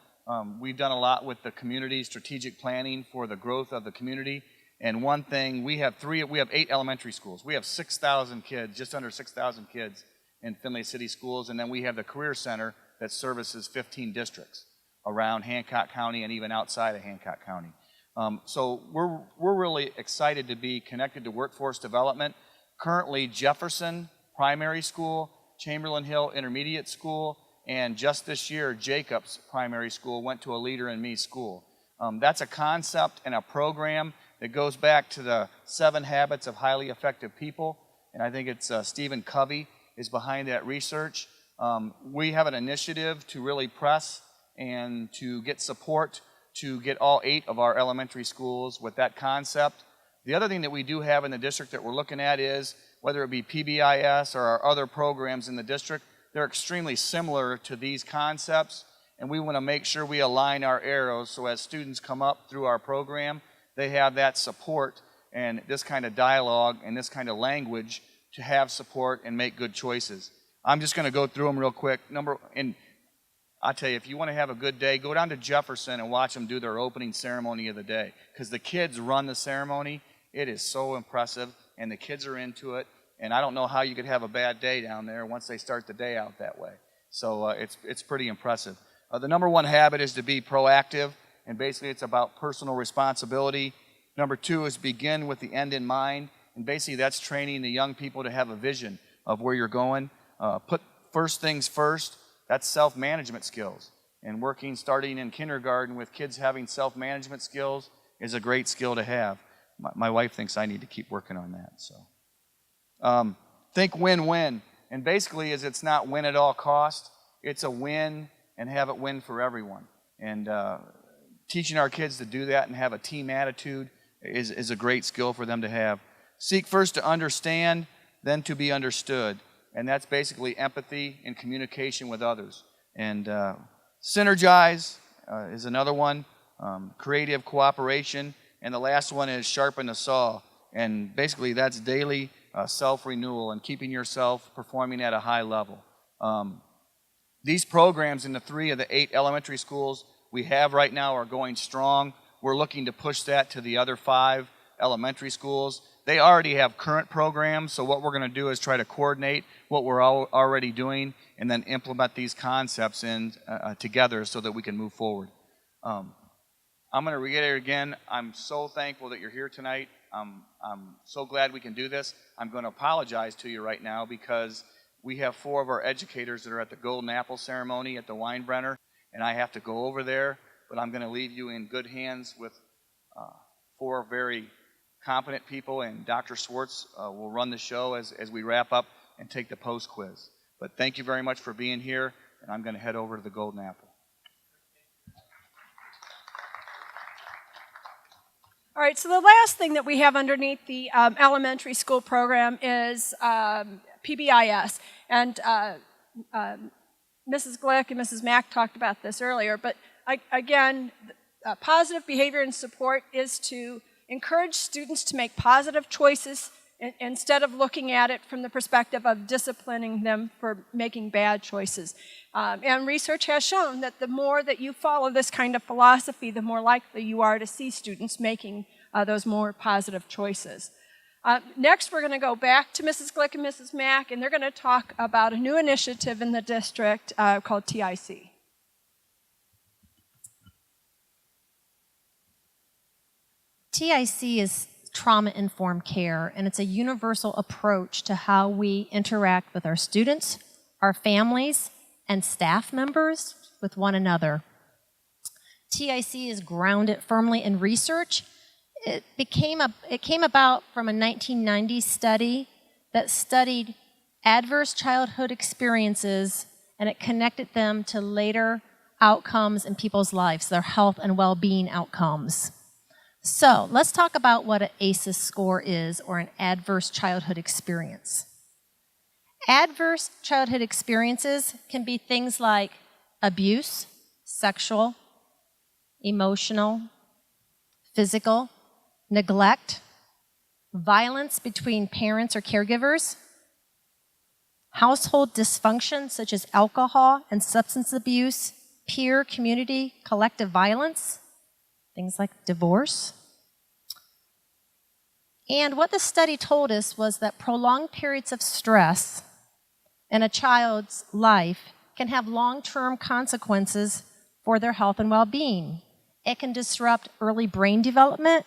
We've done a lot with the community strategic planning for the growth of the community. And one thing, we have 8 elementary schools. We have 6,000 kids, just under 6,000 kids in Findlay City Schools. And then we have the Career Center that services 15 districts around Hancock County and even outside of Hancock County. So we're really excited to be connected to workforce development. Currently, Jefferson Primary School, Chamberlain Hill Intermediate School, and just this year, Jacobs Primary School went to a Leader in Me school. That's a concept and a program that goes back to the 7 Habits of Highly Effective People, and I think it's Stephen Covey is behind that research. We have an initiative to really press and to get support to get all 8 of our elementary schools with that concept. The other thing that we do have in the district that we're looking at is, whether it be PBIS or our other programs in the district, they're extremely similar to these concepts, and we want to make sure we align our arrows so as students come up through our program, they have that support and this kind of dialogue and this kind of language to have support and make good choices. I'm just going to go through them real quick. And I'll tell you, if you want to have a good day, go down to Jefferson and watch them do their opening ceremony of the day, because the kids run the ceremony. It is so impressive, and the kids are into it, and I don't know how you could have a bad day down there once they start the day out that way. So it's pretty impressive. The number 1 habit is to be proactive, and basically it's about personal responsibility. Number 2 is begin with the end in mind, and basically that's training the young people to have a vision of where you're going. Put first things first. That's self-management skills, and starting in kindergarten with kids having self-management skills is a great skill to have. My wife thinks I need to keep working on that. So, think win-win, and basically it's not win at all cost. It's a win and have it win for everyone. And teaching our kids to do that and have a team attitude is a great skill for them to have. Seek first to understand, then to be understood, and that's basically empathy and communication with others. And synergize is another one. Creative cooperation. And the last one is sharpen the saw. And basically that's daily self-renewal and keeping yourself performing at a high level. These programs in the 3 of the 8 elementary schools we have right now are going strong. We're looking to push that to the other 5 elementary schools. They already have current programs, so what we're going to do is try to coordinate what we're already doing and then implement these concepts together so that we can move forward. I'm going to reiterate again, I'm so thankful that you're here tonight. I'm so glad we can do this. I'm going to apologize to you right now because we have 4 of our educators that are at the Golden Apple ceremony at the Weinbrenner, and I have to go over there, but I'm going to leave you in good hands with 4 very competent people, and Dr. Swartz will run the show as we wrap up and take the post quiz. But thank you very much for being here, and I'm going to head over to the Golden Apple. All right, so the last thing that we have underneath the elementary school program is PBIS. And Mrs. Glick and Mrs. Mack talked about this earlier, but again, positive behavior and support is to encourage students to make positive choices instead of looking at it from the perspective of disciplining them for making bad choices. And research has shown that the more that you follow this kind of philosophy, the more likely you are to see students making those more positive choices. Next, we're going to go back to Mrs. Glick and Mrs. Mack, and they're going to talk about a new initiative in the district called TIC. TIC is trauma-informed care, and it's a universal approach to how we interact with our students, our families, and staff members with one another. TIC is grounded firmly in research. It came about from a 1990s study that studied adverse childhood experiences, and it connected them to later outcomes in people's lives, their health and well-being outcomes. So let's talk about what an ACEs score is, or an adverse childhood experience. Adverse childhood experiences can be things like abuse, sexual, emotional, physical, neglect, violence between parents or caregivers, household dysfunction such as alcohol and substance abuse, peer, community, collective violence, things like divorce. And what the study told us was that prolonged periods of stress in a child's life can have long-term consequences for their health and well-being. It can disrupt early brain development.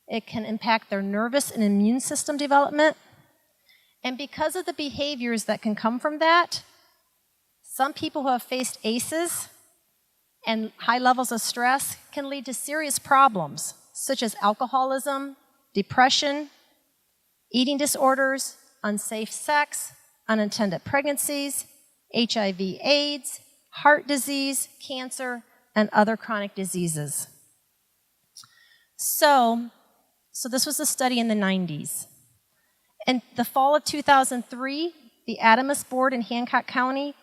It can impact their nervous and immune system development. And because of the behaviors that can come from that, some people who have faced ACEs and high levels of stress can lead to serious problems, such as alcoholism, depression, eating disorders, unsafe sex, unintended pregnancies, HIV/AIDS, heart disease, cancer, and other chronic diseases. So this was a study in the 90s. In the fall of 2003, the Adamus Board in Hancock County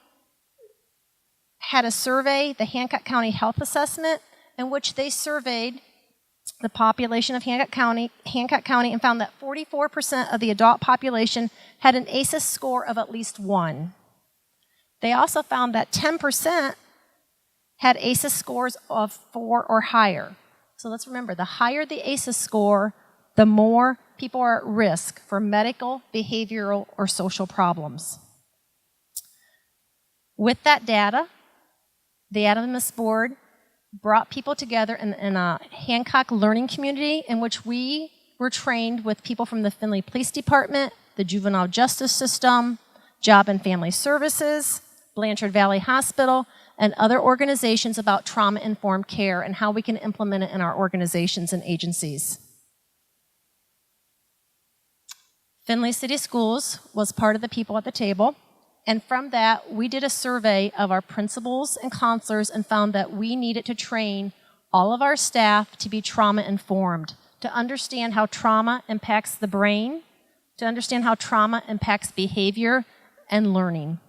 had a survey, the Hancock County Health Assessment, in which they surveyed the population of Hancock County, and found that 44% of the adult population had an ACEs score of at least 1. They also found that 10% had ACEs scores of 4 or higher. So let's remember, the higher the ACEs score, the more people are at risk for medical, behavioral, or social problems. With that data, the Adamus Board brought people together in a Hancock learning community in which we were trained with people from the Findlay Police Department, the Juvenile Justice System, Job and Family Services, Blanchard Valley Hospital, and other organizations about trauma-informed care and how we can implement it in our organizations and agencies. Findlay City Schools was part of the people at the table, and from that, we did a survey of our principals and counselors and found that we needed to train all of our staff to be trauma-informed, to understand how trauma impacts the brain, to understand how trauma impacts behavior and learning.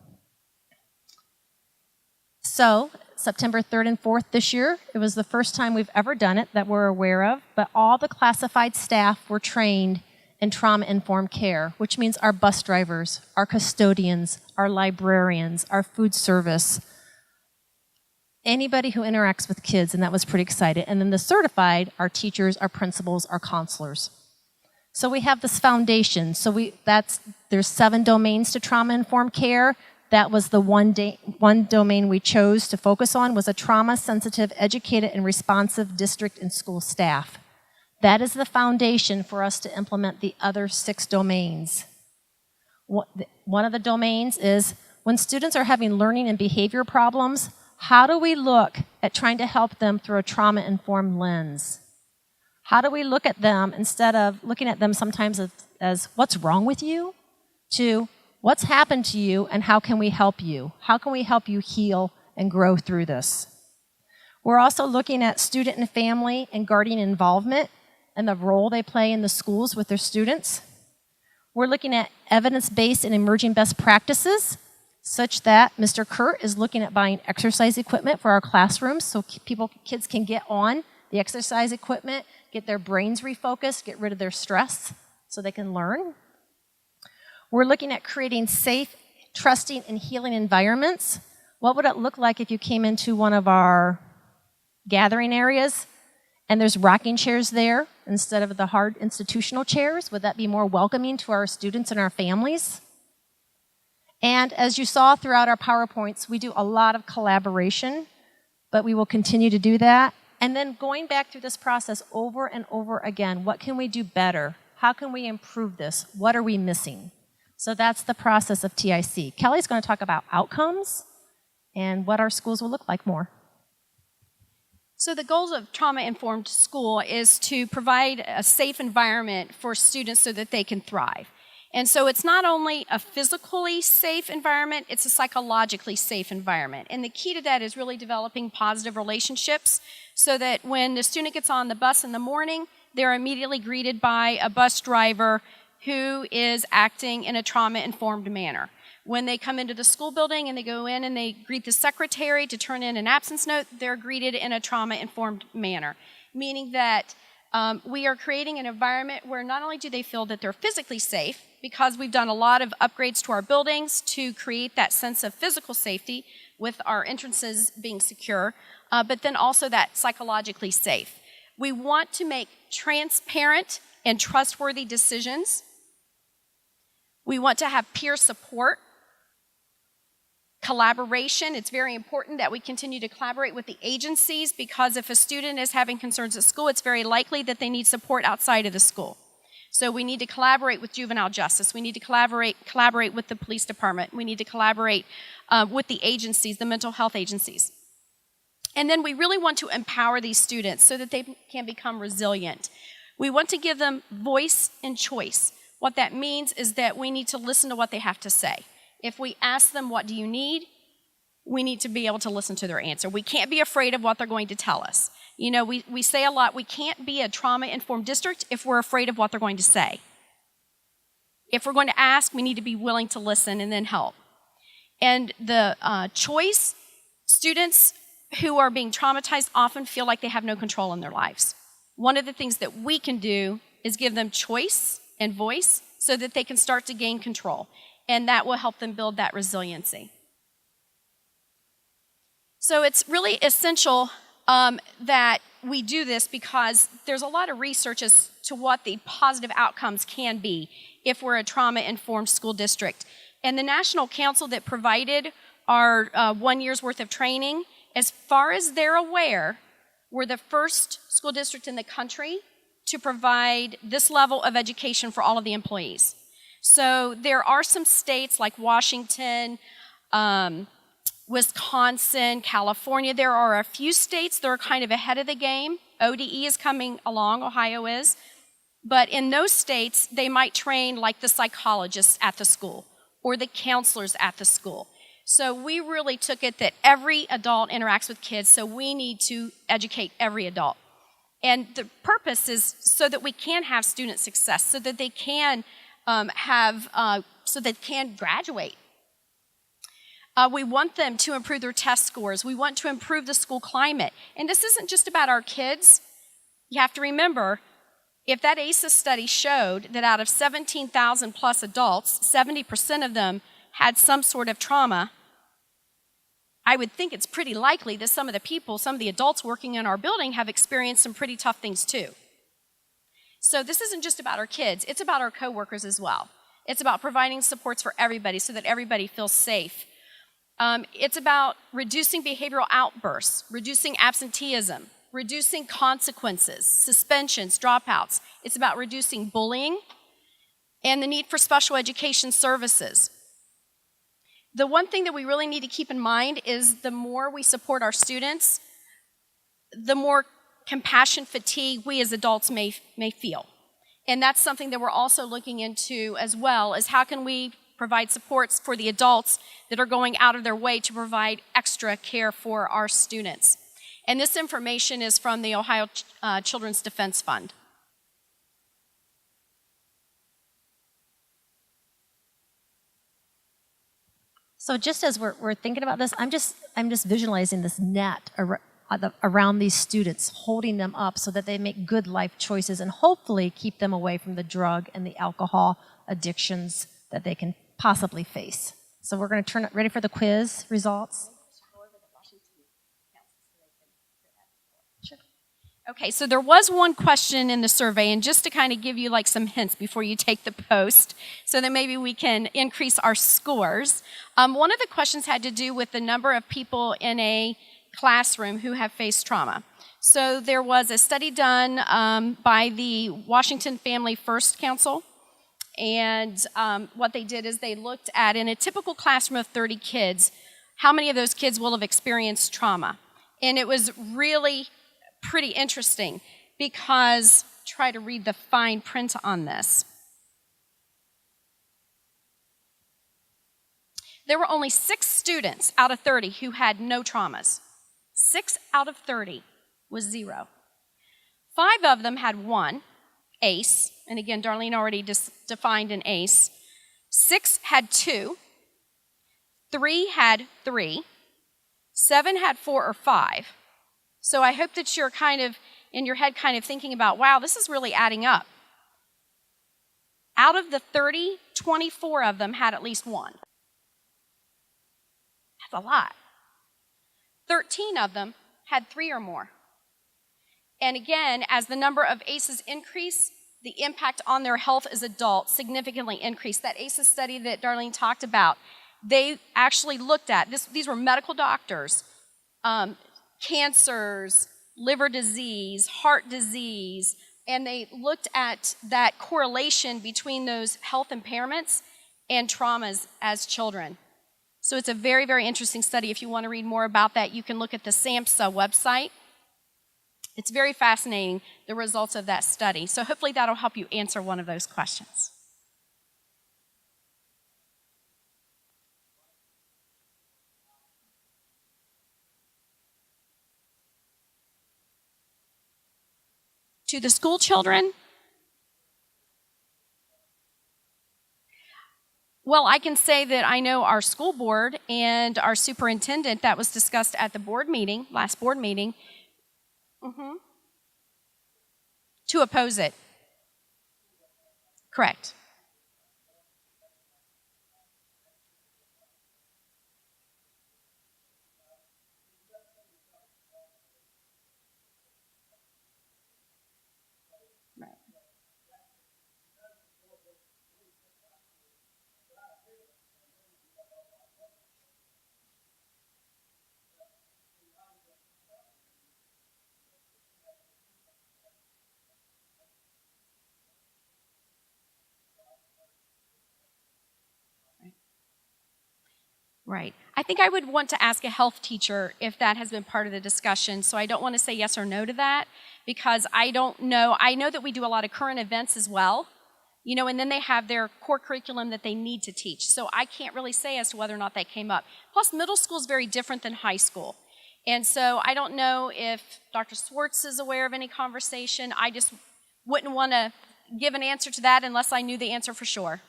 So, September 3rd and 4th this year, it was the first time we've ever done it that we're aware of, but all the classified staff were trained in trauma-informed care, which means our bus drivers, our custodians, our librarians, our food service, anybody who interacts with kids, and that was pretty exciting. And then the certified, our teachers, our principals, our counselors. So we have this foundation. So there's 7 domains to trauma-informed care. That was the one domain we chose to focus on, was a trauma-sensitive, educated, and responsive district and school staff. That is the foundation for us to implement the other 6 domains. One of the domains is when students are having learning and behavior problems, how do we look at trying to help them through a trauma-informed lens? How do we look at them instead of looking at them sometimes as what's wrong with you, to what's happened to you and how can we help you? How can we help you heal and grow through this? We're also looking at student and family and guardian involvement and the role they play in the schools with their students. We're looking at evidence-based and emerging best practices, such that Mr. Kurt is looking at buying exercise equipment for our classrooms so kids can get on the exercise equipment, get their brains refocused, get rid of their stress so they can learn. We're looking at creating safe, trusting, and healing environments. What would it look like if you came into one of our gathering areas And there's rocking chairs there instead of the hard institutional chairs. Would that be more welcoming to our students and our families? And as you saw throughout our PowerPoints, we do a lot of collaboration, but we will continue to do that. And then going back through this process over and over again, what can we do better? How can we improve this? What are we missing? So that's the process of TIC. Kelly's going to talk about outcomes and what our schools will look like more. So the goals of trauma-informed school is to provide a safe environment for students so that they can thrive. And so it's not only a physically safe environment, it's a psychologically safe environment. And the key to that is really developing positive relationships so that when the student gets on the bus in the morning, they're immediately greeted by a bus driver who is acting in a trauma-informed manner. When they come into the school building and they go in and they greet the secretary to turn in an absence note, they're greeted in a trauma-informed manner, meaning that we are creating an environment where not only do they feel that they're physically safe, because we've done a lot of upgrades to our buildings to create that sense of physical safety with our entrances being secure, but then also that psychologically safe. We want to make transparent and trustworthy decisions. We want to have peer support. Collaboration, it's very important that we continue to collaborate with the agencies because if a student is having concerns at school, it's very likely that they need support outside of the school. So we need to collaborate with juvenile justice. We need to collaborate with the police department. We need to collaborate with the agencies, the mental health agencies. And then we really want to empower these students so that they can become resilient. We want to give them voice and choice. What that means is that we need to listen to what they have to say. If we ask them, what do you need? We need to be able to listen to their answer. We can't be afraid of what they're going to tell us. You know, we say a lot, we can't be a trauma-informed district if we're afraid of what they're going to say. If we're going to ask, we need to be willing to listen and then help. And the choice, students who are being traumatized often feel like they have no control in their lives. One of the things that we can do is give them choice and voice so that they can start to gain control. And that will help them build that resiliency. So it's really essential that we do this because there's a lot of research as to what the positive outcomes can be if we're a trauma-informed school district. And the national council that provided our 1 year's worth of training, as far as they're aware, we're the first school district in the country to provide this level of education for all of the employees. So there are some states like Washington, Wisconsin, California. There are a few states that are kind of ahead of the game. ODE is coming along, Ohio is. But in those states, they might train like the psychologists at the school or the counselors at the school. So we really took it that every adult interacts with kids, so we need to educate every adult. And the purpose is so that we can have student success, so that they can so they can graduate. We want them to improve their test scores. We want to improve the school climate. And this isn't just about our kids. You have to remember, if that ACES study showed that out of 17,000 plus adults, 70% of them had some sort of trauma, I would think it's pretty likely that some of the adults working in our building have experienced some pretty tough things too. So this isn't just about our kids, it's about our coworkers as well. It's about providing supports for everybody so that everybody feels safe. It's about reducing behavioral outbursts, reducing absenteeism, reducing consequences, suspensions, dropouts. It's about reducing bullying and the need for special education services. The one thing that we really need to keep in mind is the more we support our students, the more compassion fatigue we as adults may feel. And that's something that we're also looking into as well, is how can we provide supports for the adults that are going out of their way to provide extra care for our students. And this information is from the Ohio Children's Defense Fund. So just as we're thinking about this, I'm just visualizing this net around these students, holding them up so that they make good life choices and hopefully keep them away from the drug and the alcohol addictions that they can possibly face. So we're going to turn it ready for the quiz results. Sure. Okay, so there was one question in the survey, and just to kind of give you like some hints before you take the post, so that maybe we can increase our scores. One of the questions had to do with the number of people in a classroom who have faced trauma. So there was a study done by the Washington Family First Council, and what they did is they looked at, in a typical classroom of 30 kids, how many of those kids will have experienced trauma. And it was really pretty interesting because, try to read the fine print on this. There were only 6 students out of 30 who had no traumas. 6 out of 30 was 0. 5 of them had 1, ACE, and again, Darlene already defined an ACE. 6 had 2, 3 had 3, 7 had 4 or 5. So I hope that you're kind of, in your head, kind of thinking about, wow, this is really adding up. Out of the 30, 24 of them had at least 1. That's a lot. 13 of them had 3 or more. And again, as the number of ACEs increase, the impact on their health as adults significantly increased. That ACEs study that Darlene talked about, they actually looked at, these were medical doctors, cancers, liver disease, heart disease, and they looked at that correlation between those health impairments and traumas as children. So it's a very, very interesting study. If you want to read more about that, you can look at the SAMHSA website. It's very fascinating, the results of that study. So hopefully that'll help you answer one of those questions. To the school children, well, I can say that I know our school board and our superintendent, that was discussed at the board meeting, last board meeting, to oppose it. Correct. Right. I think I would want to ask a health teacher if that has been part of the discussion. So I don't want to say yes or no to that because I don't know. I know that we do a lot of current events as well, you know, and then they have their core curriculum that they need to teach. So I can't really say as to whether or not that came up. Plus, middle school is very different than high school. And so I don't know if Dr. Swartz is aware of any conversation. I just wouldn't want to give an answer to that unless I knew the answer for sure.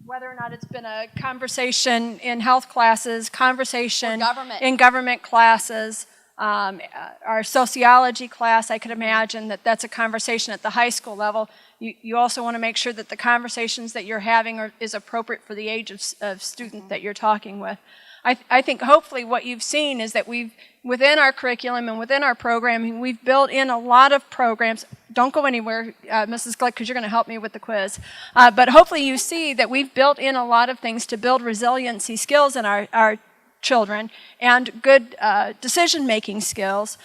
Whether or not it's been a conversation in health classes, conversation in government classes, our sociology class, I could imagine that that's a conversation at the high school level. You also want to make sure that the conversations that you're having is appropriate for the age of student that you're talking with. I think hopefully what you've seen is that within our curriculum and within our programming, we've built in a lot of programs. Don't go anywhere, Mrs. Glick, because you're going to help me with the quiz. But hopefully you see that we've built in a lot of things to build resiliency skills in our children and good decision-making skills,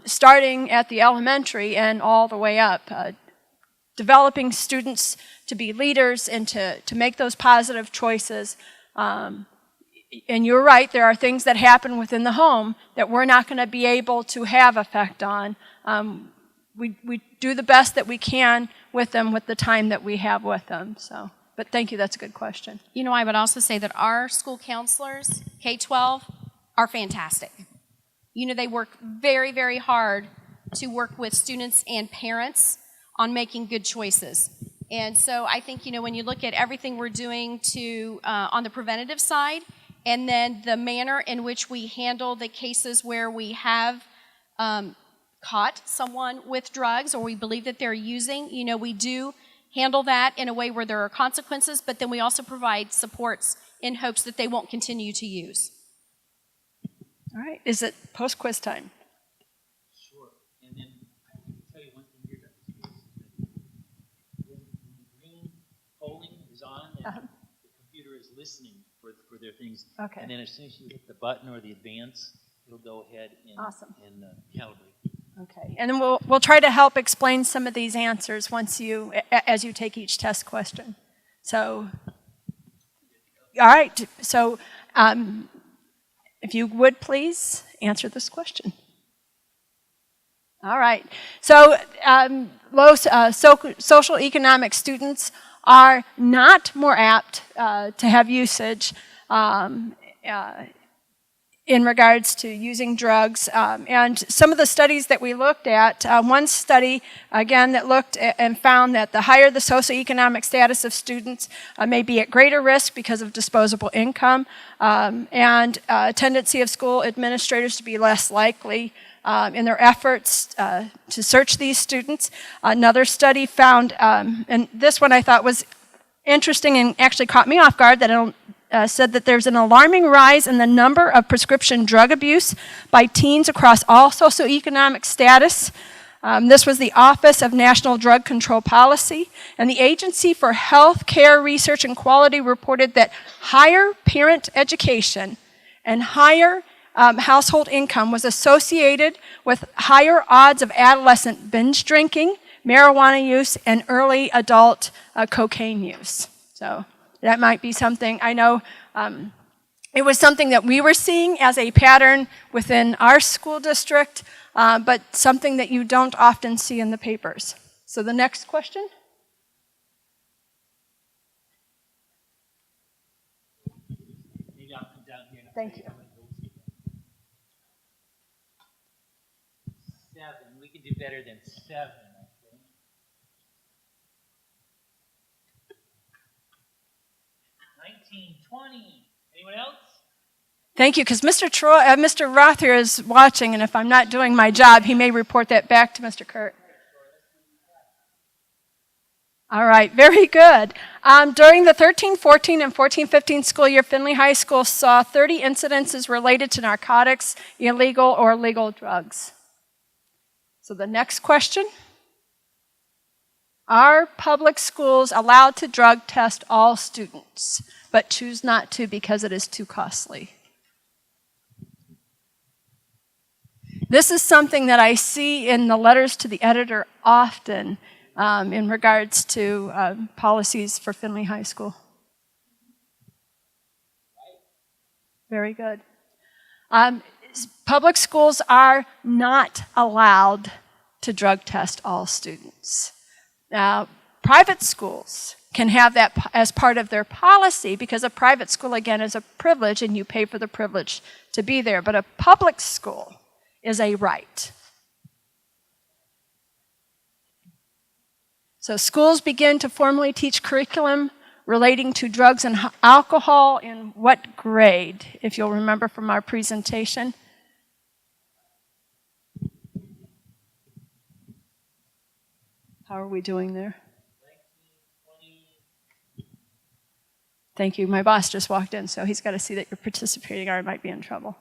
starting at the elementary and all the way up. Developing students to be leaders and to make those positive choices. And you're right, there are things that happen within the home that we're not going to be able to have effect on. We do the best that we can with them with the time that we have with them. So, but thank you, that's a good question. You know, I would also say that our school counselors, K-12, are fantastic. You know, they work very, very hard to work with students and parents on making good choices. And so I think, you know, when you look at everything we're doing to on the preventative side, and then the manner in which we handle the cases where we have caught someone with drugs or we believe that they're using, you know, we do handle that in a way where there are consequences, but then we also provide supports in hopes that they won't continue to use. All right, is it post-quiz time? listening for their things. Okay. And then as soon as you hit the button or the advance, it'll go ahead and, Awesome. and calibrate. Okay, and then we'll try to help explain some of these answers as you take each test question. So, all right. So, if you would please answer this question. All right. So, social economic students are not more apt to have usage in regards to using drugs. And some of the studies that we looked at, one study, again, that looked and found that the higher the socioeconomic status of students may be at greater risk because of disposable income, and a tendency of school administrators to be less likely in their efforts to search these students. Another study found, and this one I thought was interesting and actually caught me off guard, that said that there's an alarming rise in the number of prescription drug abuse by teens across all socioeconomic status. This was the Office of National Drug Control Policy, and the Agency for Health Care Research and Quality reported that higher parent education and higher household income was associated with higher odds of adolescent binge drinking, marijuana use, and early adult cocaine use. So that might be something, I know it was something that we were seeing as a pattern within our school district, but something that you don't often see in the papers. So the next question. Maybe I'll come down here and Thank you. 7. We can do better than 7, I think. 19, 20. Anyone else? Thank you, because Mr. Roth here is watching, and if I'm not doing my job, he may report that back to Mr. Kurt. All right, very good. During the 13-14 and 14-15 school year, Findlay High School saw 30 incidences related to narcotics, illegal or legal drugs. So the next question. Are public schools allowed to drug test all students, but choose not to because it is too costly? This is something that I see in the letters to the editor often in regards to policies for Findlay High School. Very good. Public schools are not allowed to drug test all students. Now, private schools can have that as part of their policy because a private school, again, is a privilege and you pay for the privilege to be there. But a public school is a right. So schools begin to formally teach curriculum relating to drugs and alcohol in what grade, if you'll remember from our presentation? How are we doing there? 19, 20. Thank you. My boss just walked in, so he's got to see that you're participating or I might be in trouble.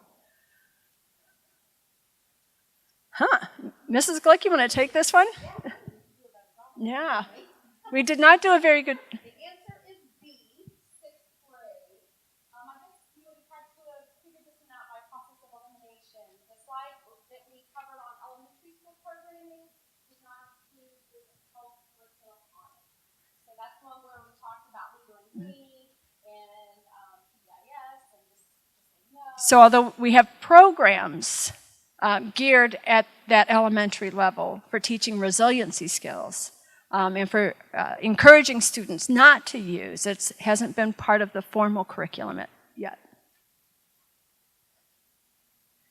Mrs. Glick, you want to take this one? Yeah. We did not do a very good... The answer is B, 6th grade. I guess we had to figure this one out by process of elimination. The slide that we covered on elementary school programming did not include this health curriculum on it. So that's one where we talked about legal and green and PBIS and just say no. So although we have programs geared at that elementary level for teaching resiliency skills and for encouraging students not to use, it hasn't been part of the formal curriculum yet.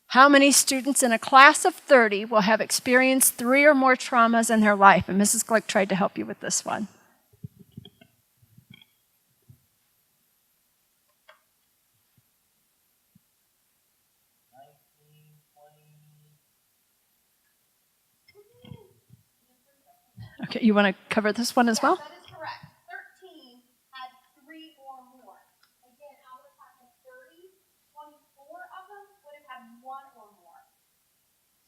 How many students in a class of 30 will have experienced 3 or more traumas in their life? And Mrs. Glick tried to help you with this one. Okay, you want to cover this one as well? That is correct. 13 had 3 or more. Again, out of the class of 30, 24 of them would have had 1 or more.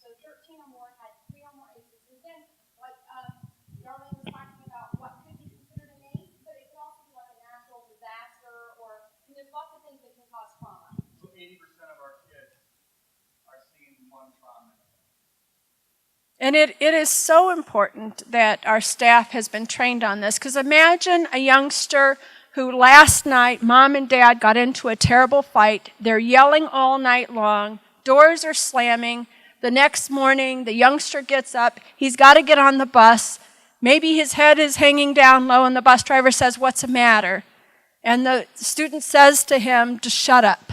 So 13 or more had 3 or more ACEs. Again, like Darlene was talking about what could be considered an ACE, but it could also be like a natural disaster or And it is so important that our staff has been trained on this, because imagine a youngster who last night, mom and dad got into a terrible fight. They're yelling all night long. Doors are slamming. The next morning, the youngster gets up. He's got to get on the bus. Maybe his head is hanging down low, and the bus driver says, "What's the matter?" And the student says to him to shut up.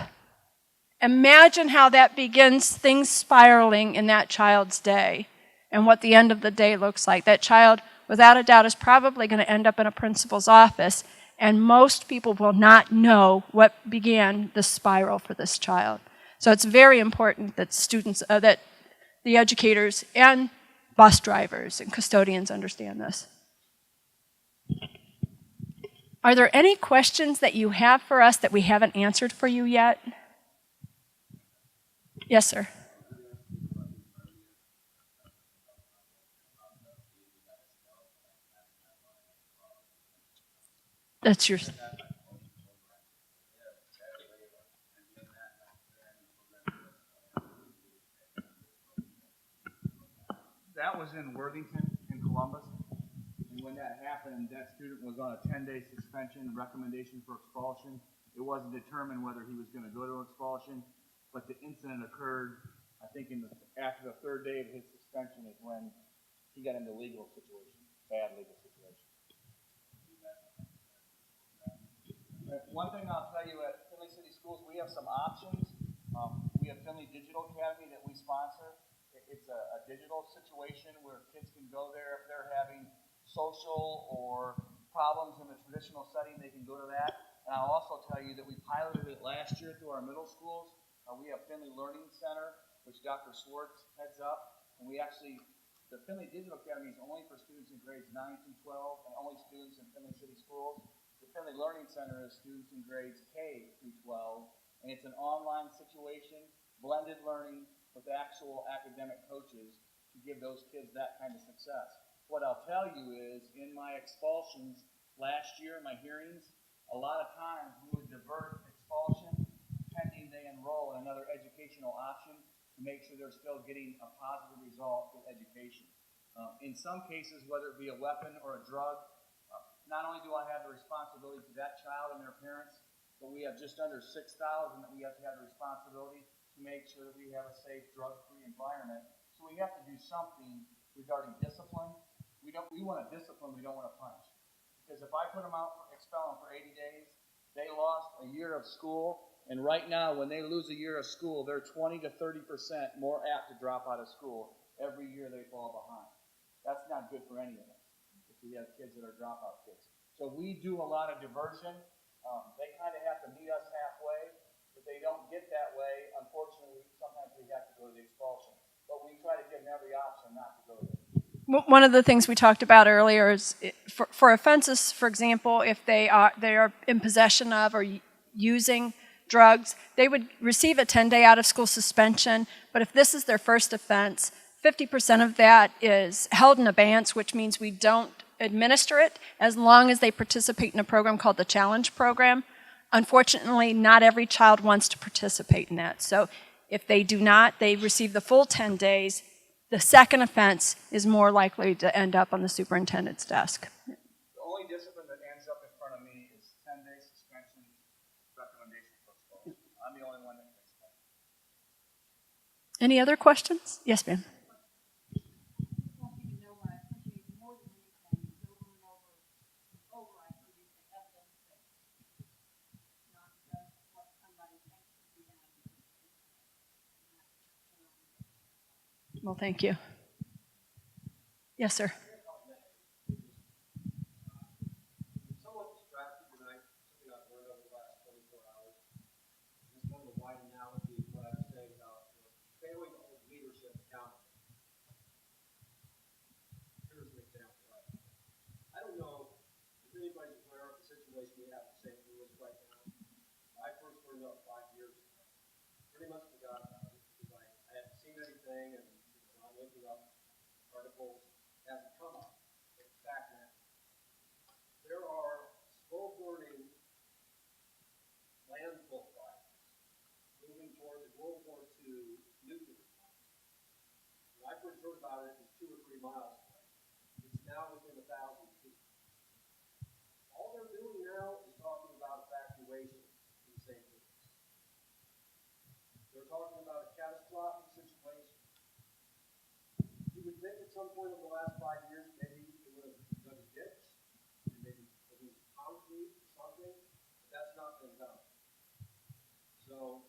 Imagine how that begins things spiraling in that child's day and what the end of the day looks like. That child, without a doubt, is probably going to end up in a principal's office, and most people will not know what began the spiral for this child. So it's very important that students, that the educators and bus drivers and custodians understand this. Are there any questions that you have for us that we haven't answered for you yet? Yes, sir. That's yours. That was in Worthington, in Columbus. And when that happened, that student was on a 10-day suspension, recommendation for expulsion. It wasn't determined whether he was going to go to expulsion, but the incident occurred, I think, after the third day of his suspension is when he got into legal situation, bad legal situation. One thing I'll tell you at Findlay City Schools, we have some options. We have Findlay Digital Academy that we sponsor. It's a digital situation where kids can go there if they're having social or problems in the traditional setting, they can go to that. And I'll also tell you that we piloted it last year through our middle schools. We have Findlay Learning Center, which Dr. Swartz heads up. And the Findlay Digital Academy is only for students in grades 9 through 12 and only students in Findlay City Schools. The Findlay Learning Center is students in grades K through 12. And it's an online situation, blended learning with actual academic coaches to give those kids that kind of success. What I'll tell you is, in my expulsions last year, my hearings, a lot of times we would divert expulsion pending they enroll in another educational option to make sure they're still getting a positive result with education. In some cases, whether it be a weapon or a drug, not only do I have the responsibility to that child and their parents, but we have just under 6,000 that we have to have the responsibility to make sure that we have a safe, drug-free environment. So we have to do something regarding discipline. We want to discipline, we don't want to punish. Because if I put them out, expel them for 80 days, they lost a year of school, and right now, when they lose a year of school, they're 20 to 30% more apt to drop out of school every year they fall behind. That's not good for any of us if we have kids that are dropout kids. So we do a lot of diversion. They kind of have to meet us halfway. If they don't get that way, unfortunately, sometimes we have to go to the expulsion. But we try to give them every option not to go there. One of the things we talked about earlier is for offenses, for example, if they are in possession of or using drugs, they would receive a 10-day out-of-school suspension. But if this is their first offense, 50% of that is held in abeyance, which means we don't administer it as long as they participate in a program called the Challenge Program. Unfortunately, not every child wants to participate in that. So if they do not, they receive the full 10 days. The second offense is more likely to end up on the superintendent's desk. The only discipline that ends up in front of me is 10-day suspension, recommendation for expulsion. I'm the only one that gets that. Any other questions? Yes, ma'am. Well, thank you. Yes, sir. Somewhat distracted tonight, something I've learned over the last 24 hours. Just one of the wide analogy of what I was saying about failing to hold leadership accountable. Here's an example. I don't know if anybody's aware of the situation we have in St. Louis right now. I first learned about 5 years ago. Pretty much forgot about it because I hadn't seen anything and not looking up articles hasn't come up. It's back now. There are slow-burning landfill fires moving towards a World War II nuclear plant. When I first heard about it, it was 2 or 3 miles away. It's now within 1,000 feet. All they're doing now is talking about evacuation in St. Louis. They're talking about a catastrophic situation. You would think at some point over the last 5 years, maybe it would have dug a ditch, and maybe at least concrete or something, but that's not been done. So,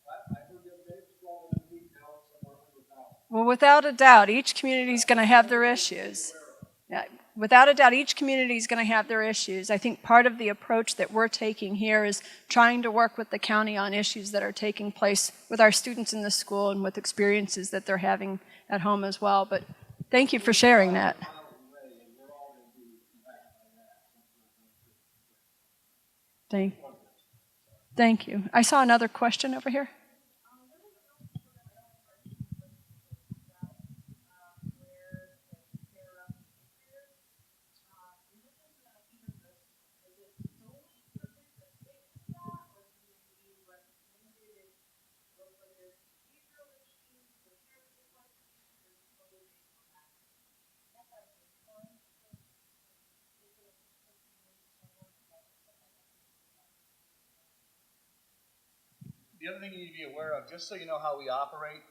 I heard the other day it was 1,200 feet, now it's somewhere under 1,000. Well, without a doubt, each community is going to have their issues. Yeah, without a doubt, each community is going to have their issues. I think part of the approach that we're taking here is trying to work with the county on issues that are taking place with our students in the school and with experiences that they're having at home as well. But thank you for sharing that. Thank you. I saw another question over here. The other thing you need to be aware of, just so you know how we operate,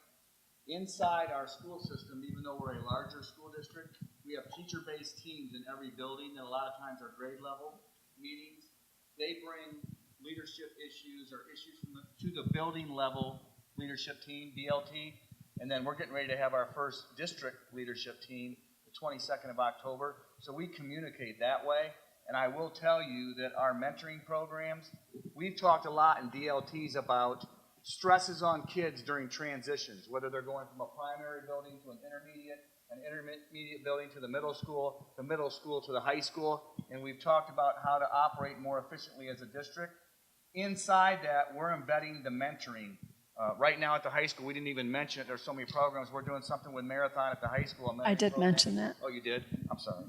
inside our school system, even though we're a larger school district, we have teacher-based teams in every building that a lot of times are grade level meetings. They bring leadership issues or issues to the building level leadership team, BLT, and then we're getting ready to have our first district leadership team the 22nd of October. So we communicate that way. And I will tell you that our mentoring programs, we've talked a lot in DLTs about stresses on kids during transitions, whether they're going from a primary building to an intermediate building to the middle school to the high school. And we've talked about how to operate more efficiently as a district. Inside that, we're embedding the mentoring. Right now at the high school, we didn't even mention it. There's so many programs. We're doing something with Marathon at the high school. I did mention that. Oh, you did? I'm sorry.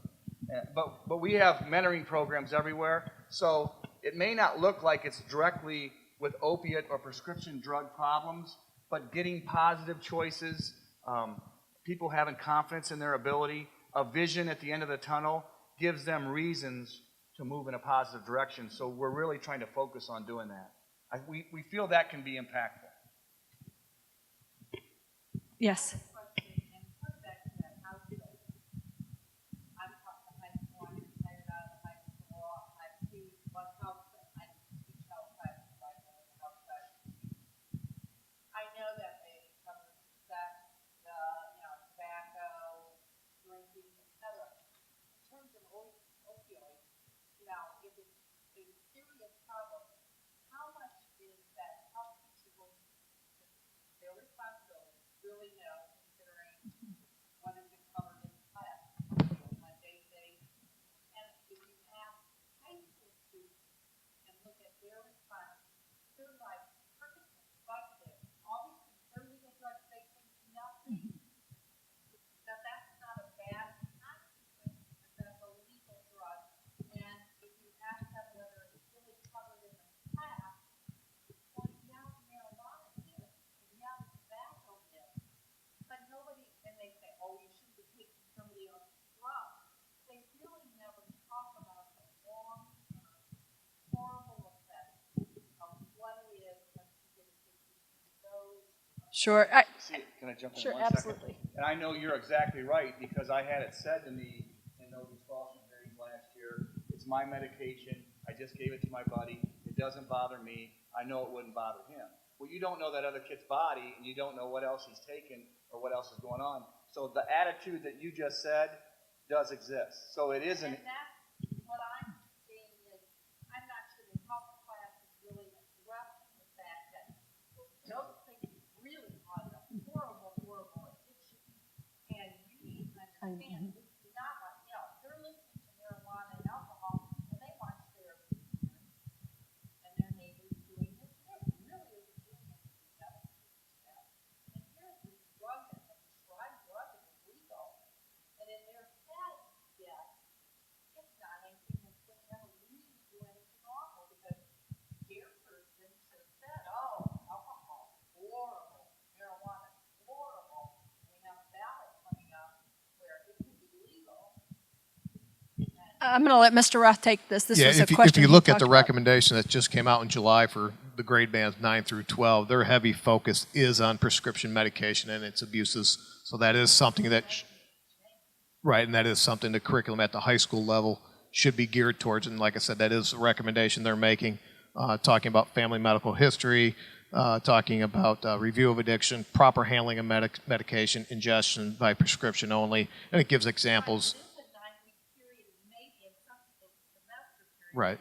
But we have mentoring programs everywhere, so it may not look like it's directly with opiate or prescription drug problems, but getting positive choices, people having confidence in their ability, a vision at the end of the tunnel gives them reasons to move in a positive direction. So we're really trying to focus on doing that. We feel that can be impactful. Yes. Really know, considering what has been covered in the past, on day-to-day. And if you ask high school students and look at their response, they're like perfect, positive. All these things, they're legal drugs, they think nothing. That that's not a bad consequence, but that's a legal drug. And if you ask them whether it's really covered in the past, well, yeah, marijuana is, and yeah, tobacco is. But nobody, and they say, oh, you shouldn't be taking somebody else's drug. They really never talk about the long-term horrible effects of what it is when you get addicted to those. Sure. Can I jump in Sure, 1 second? absolutely. And I know you're exactly right, because I had it said to me in those exhaustion hearings last year, it's my medication, I just gave it to my buddy, it doesn't bother me, I know it wouldn't bother him. Well, you don't know that other kid's body, and you don't know what else he's taken or what else is going on. So the attitude that you just said does exist. So it isn't. And that's what I'm saying is, I'm not sure the health class is really addressing the fact that those things really cause a horrible, horrible addiction. And you need to understand, this is not like, they're listening to marijuana and alcohol, and they watch their parents and their neighbors doing this. It really isn't doing anything better for yourself. And here's this drug that's a prescribed drug and it's legal. And in their head, yes, it's not anything that's going to ever really do anything awful, because their person has said, oh, alcohol is horrible, marijuana is horrible. We have a battle I'm going to let Mr. Roth take this. This Yeah, was a if you question he look at talked the about. recommendation that just came out in July for the grade bands 9 through 12, their heavy focus is on prescription medication and its abuses. So that is something that, right, and that is something the curriculum at the high school level should be geared towards. And like I said, that is a recommendation they're making, talking about family medical history, talking about review of addiction, proper handling of medication, ingestion by prescription only, and it gives examples. Right.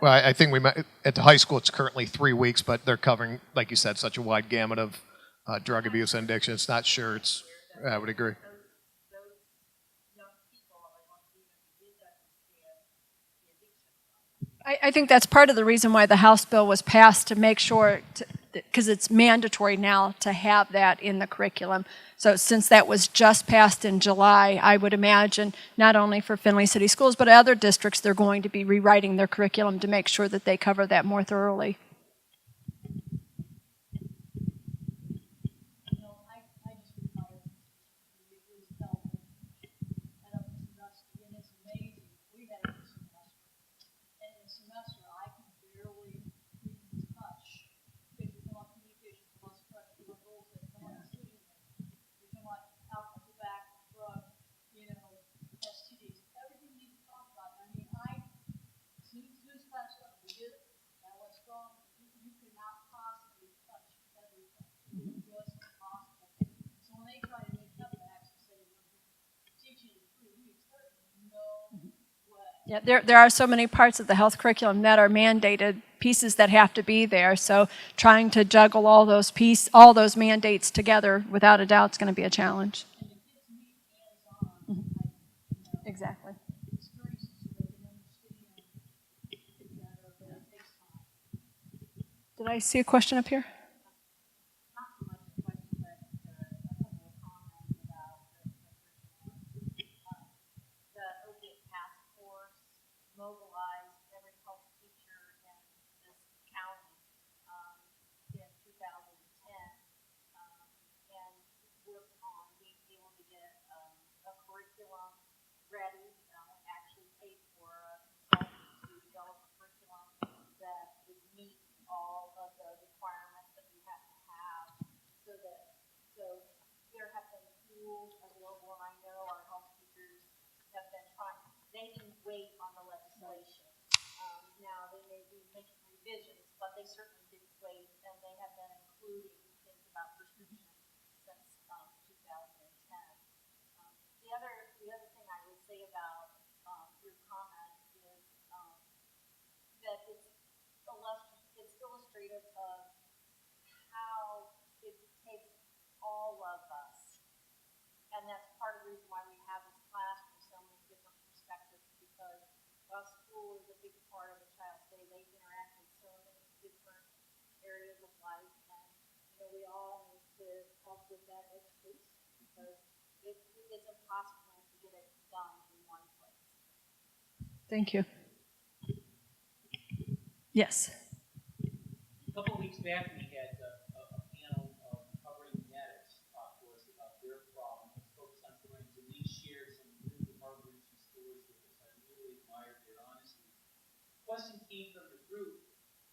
Well, I think we might, at the high school it's currently 3 weeks, but they're covering, like you said, such a wide gamut of drug abuse and addiction. It's not sure. It's, I would agree. I think that's part of the reason why the House bill was passed, to make sure, because it's mandatory now to have that in the curriculum. So since that was just passed in July, I would imagine not only for Findlay City Schools, but other districts, they're going to be rewriting their curriculum to make sure that they cover that more thoroughly. I just retired. It was Delta. And up in semester, and it's amazing. We had a semester. And in semester, I can barely even touch. Because you're talking about communication, plus pressure, plus goals, that come on decision making. You're talking about alcohol, tobacco, drug, STDs. Everything you need to talk about. I mean, as soon as this class up, we did it. Now let's go. You cannot possibly touch everything. It's just impossible. So when they try to make cutbacks and say, teaching in 3 weeks, there's no way. Yeah, there are so many parts of the health curriculum that are mandated, pieces that have to be there. So trying to juggle all those mandates together, without a doubt, is going to be a challenge. And the kids need hands-on, Exactly. experiences so they can understand it better, but it takes time. Did I see a question up here? Not so much a question, but a couple of comments about the curriculum. The opiate task force mobilized every health teacher in this county in 2010 and worked on being able to get a curriculum ready, actually paid for a consultant to develop a curriculum that would meet all of the requirements that we have to have, so there have been tools available, and I know our health teachers have been trying. They didn't wait on the legislation. Now they may be making revisions, but they certainly didn't wait, and they have been including things about prescription since 2010. The other thing I would say about your comment is that it's illustrative of how it takes all of us, and that's part of the reason why we have this class from so many different perspectives, because while school is a big part of a child's day, they interact with so many different areas of life, and we all need to help with that education, because it's impossible to get it done in one place. Thank you. Yes. A couple of weeks back, we had a panel of recovering addicts talk to us about their problem. It's focused on forensics, and they shared some really heart-wrenching stories with us. I really admired their honesty. The question came from the group: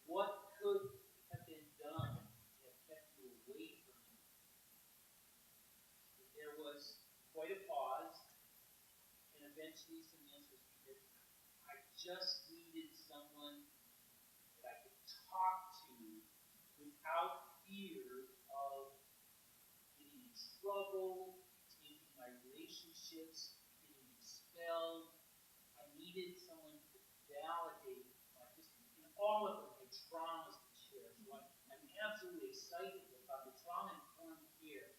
what could have been done to have kept you away from it? There was quite a pause, and eventually some answers came in. I just needed someone that I could talk to without fear of getting in trouble, tainting my relationships, getting expelled. I needed someone to validate just in all of my traumas to share. So I'm absolutely excited about the trauma-informed care.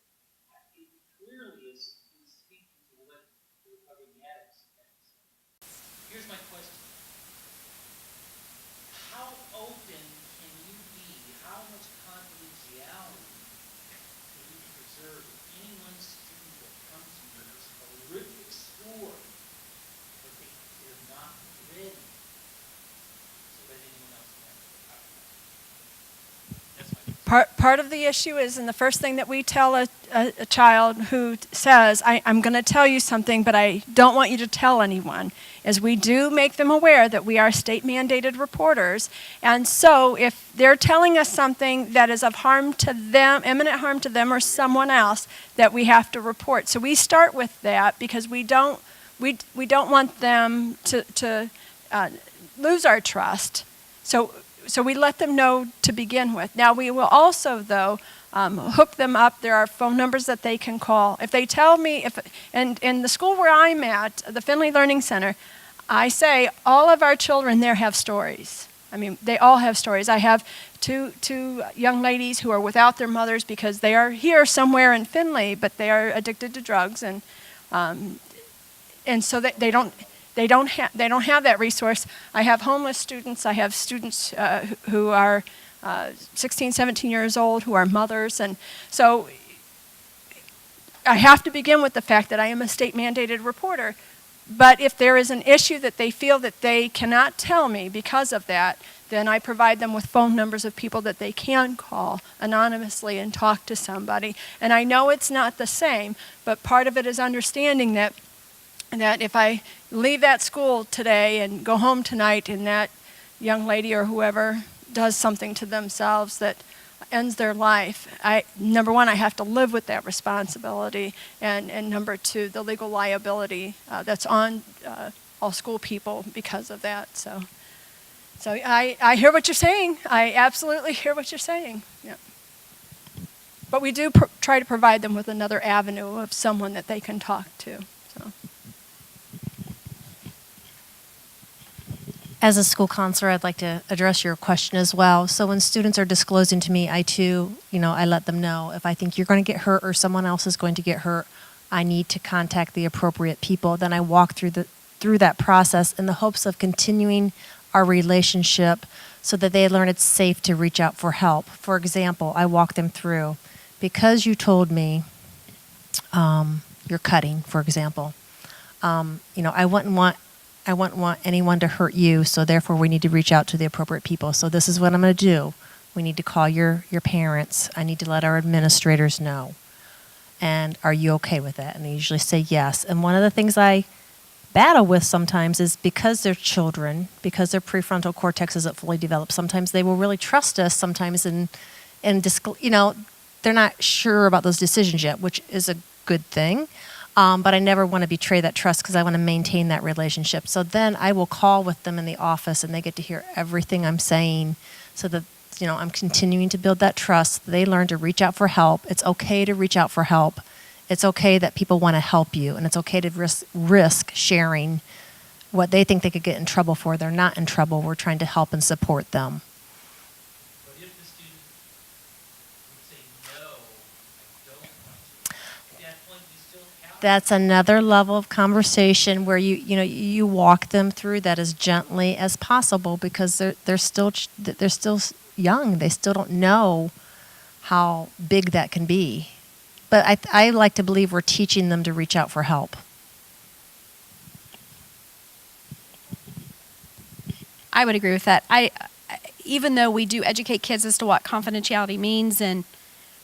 It clearly is speaking to what the recovering addicts have to say. Here's my question. How open can you be? How much confidentiality can you preserve if any one student that comes to you with a horrific story, but they're not ready so that anyone else can? Part of the issue is, and the first thing that we tell a child who says, I'm going to tell you something, but I don't want you to tell anyone, is we do make them aware that we are state-mandated reporters. And so if they're telling us something that is of harm to them, imminent harm to them or someone else, that we have to report. So we start with that because we don't want them to lose our trust. So we let them know to begin with. Now we will also, though, hook them up. There are phone numbers that they can call. If they tell me, and in the school where I'm at, the Findlay Learning Center, I say all of our children there have stories. I mean, they all have stories. I have two young ladies who are without their mothers because they are here somewhere in Findlay, but they are addicted to drugs, and so they don't have that resource. I have homeless students. I have students who are 16, 17 years old who are mothers. And so I have to begin with the fact that I am a state-mandated reporter. But if there is an issue that they feel that they cannot tell me because of that, then I provide them with phone numbers of people that they can call anonymously and talk to somebody. And I know it's not the same, but part of it is understanding that if I leave that school today and go home tonight and that young lady or whoever does something to themselves that ends their life, number one, I have to live with that responsibility, and number two, the legal liability that's on all school people because of that. So I hear what you're saying. I absolutely hear what you're saying. Yeah. But we do try to provide them with another avenue of someone that they can talk to. So. As a school counselor, I'd like to address your question as well. So when students are disclosing to me, I too, I let them know if I think you're going to get hurt or someone else is going to get hurt, I need to contact the appropriate people. Then I walk through that process in the hopes of continuing our relationship so that they learn it's safe to reach out for help. For example, I walk them through, because you told me you're cutting, for example. I wouldn't want anyone to hurt you, so therefore we need to reach out to the appropriate people. So this is what I'm going to do. We need to call your parents. I need to let our administrators know. And are you okay with that? And they usually say yes. And one of the things I battle with sometimes is because they're children, because their prefrontal cortex isn't fully developed, sometimes they will really trust us, sometimes they're not sure about those decisions yet, which is a good thing. But I never want to betray that trust because I want to maintain that relationship. So then I will call with them in the office and they get to hear everything I'm saying so that, I'm continuing to build that trust. They learn to reach out for help. It's okay to reach out for help. It's okay that people want to help you, and it's okay to risk sharing what they think they could get in trouble for. They're not in trouble. We're trying to help and support them. But if the student would say, no, I don't want to, at that point you still have... That's another level of conversation where you walk them through that as gently as possible because they're still young. They still don't know how big that can be. But I like to believe we're teaching them to reach out for help. I would agree with that. Even though we do educate kids as to what confidentiality means and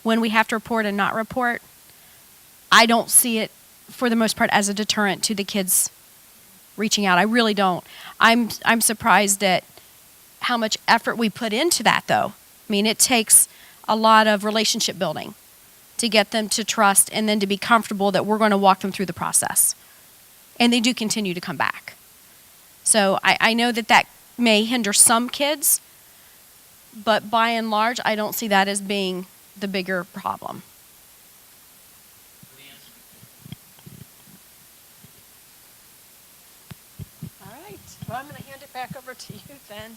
when we have to report and not report, I don't see it, for the most part, as a deterrent to the kids reaching out. I really don't. I'm surprised at how much effort we put into that, though. I mean, it takes a lot of relationship building to get them to trust and then to be comfortable that we're going to walk them through the process. And they do continue to come back. So I know that may hinder some kids, but by and large, I don't see that as being the bigger problem. All right. Well, I'm going to hand it back over to you then.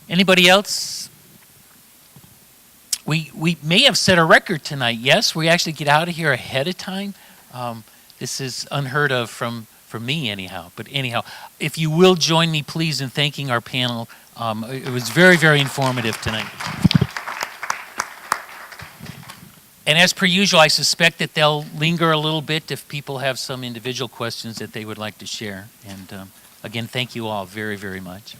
Anybody else? We may have set a record tonight. Yes, we actually get out of here ahead of time. This is unheard of from me anyhow. But anyhow, if you will join me, please, in thanking our panel. It was very, very informative tonight. And as per usual, I suspect that they'll linger a little bit if people have some individual questions that they would like to share. And again, thank you all very, very much.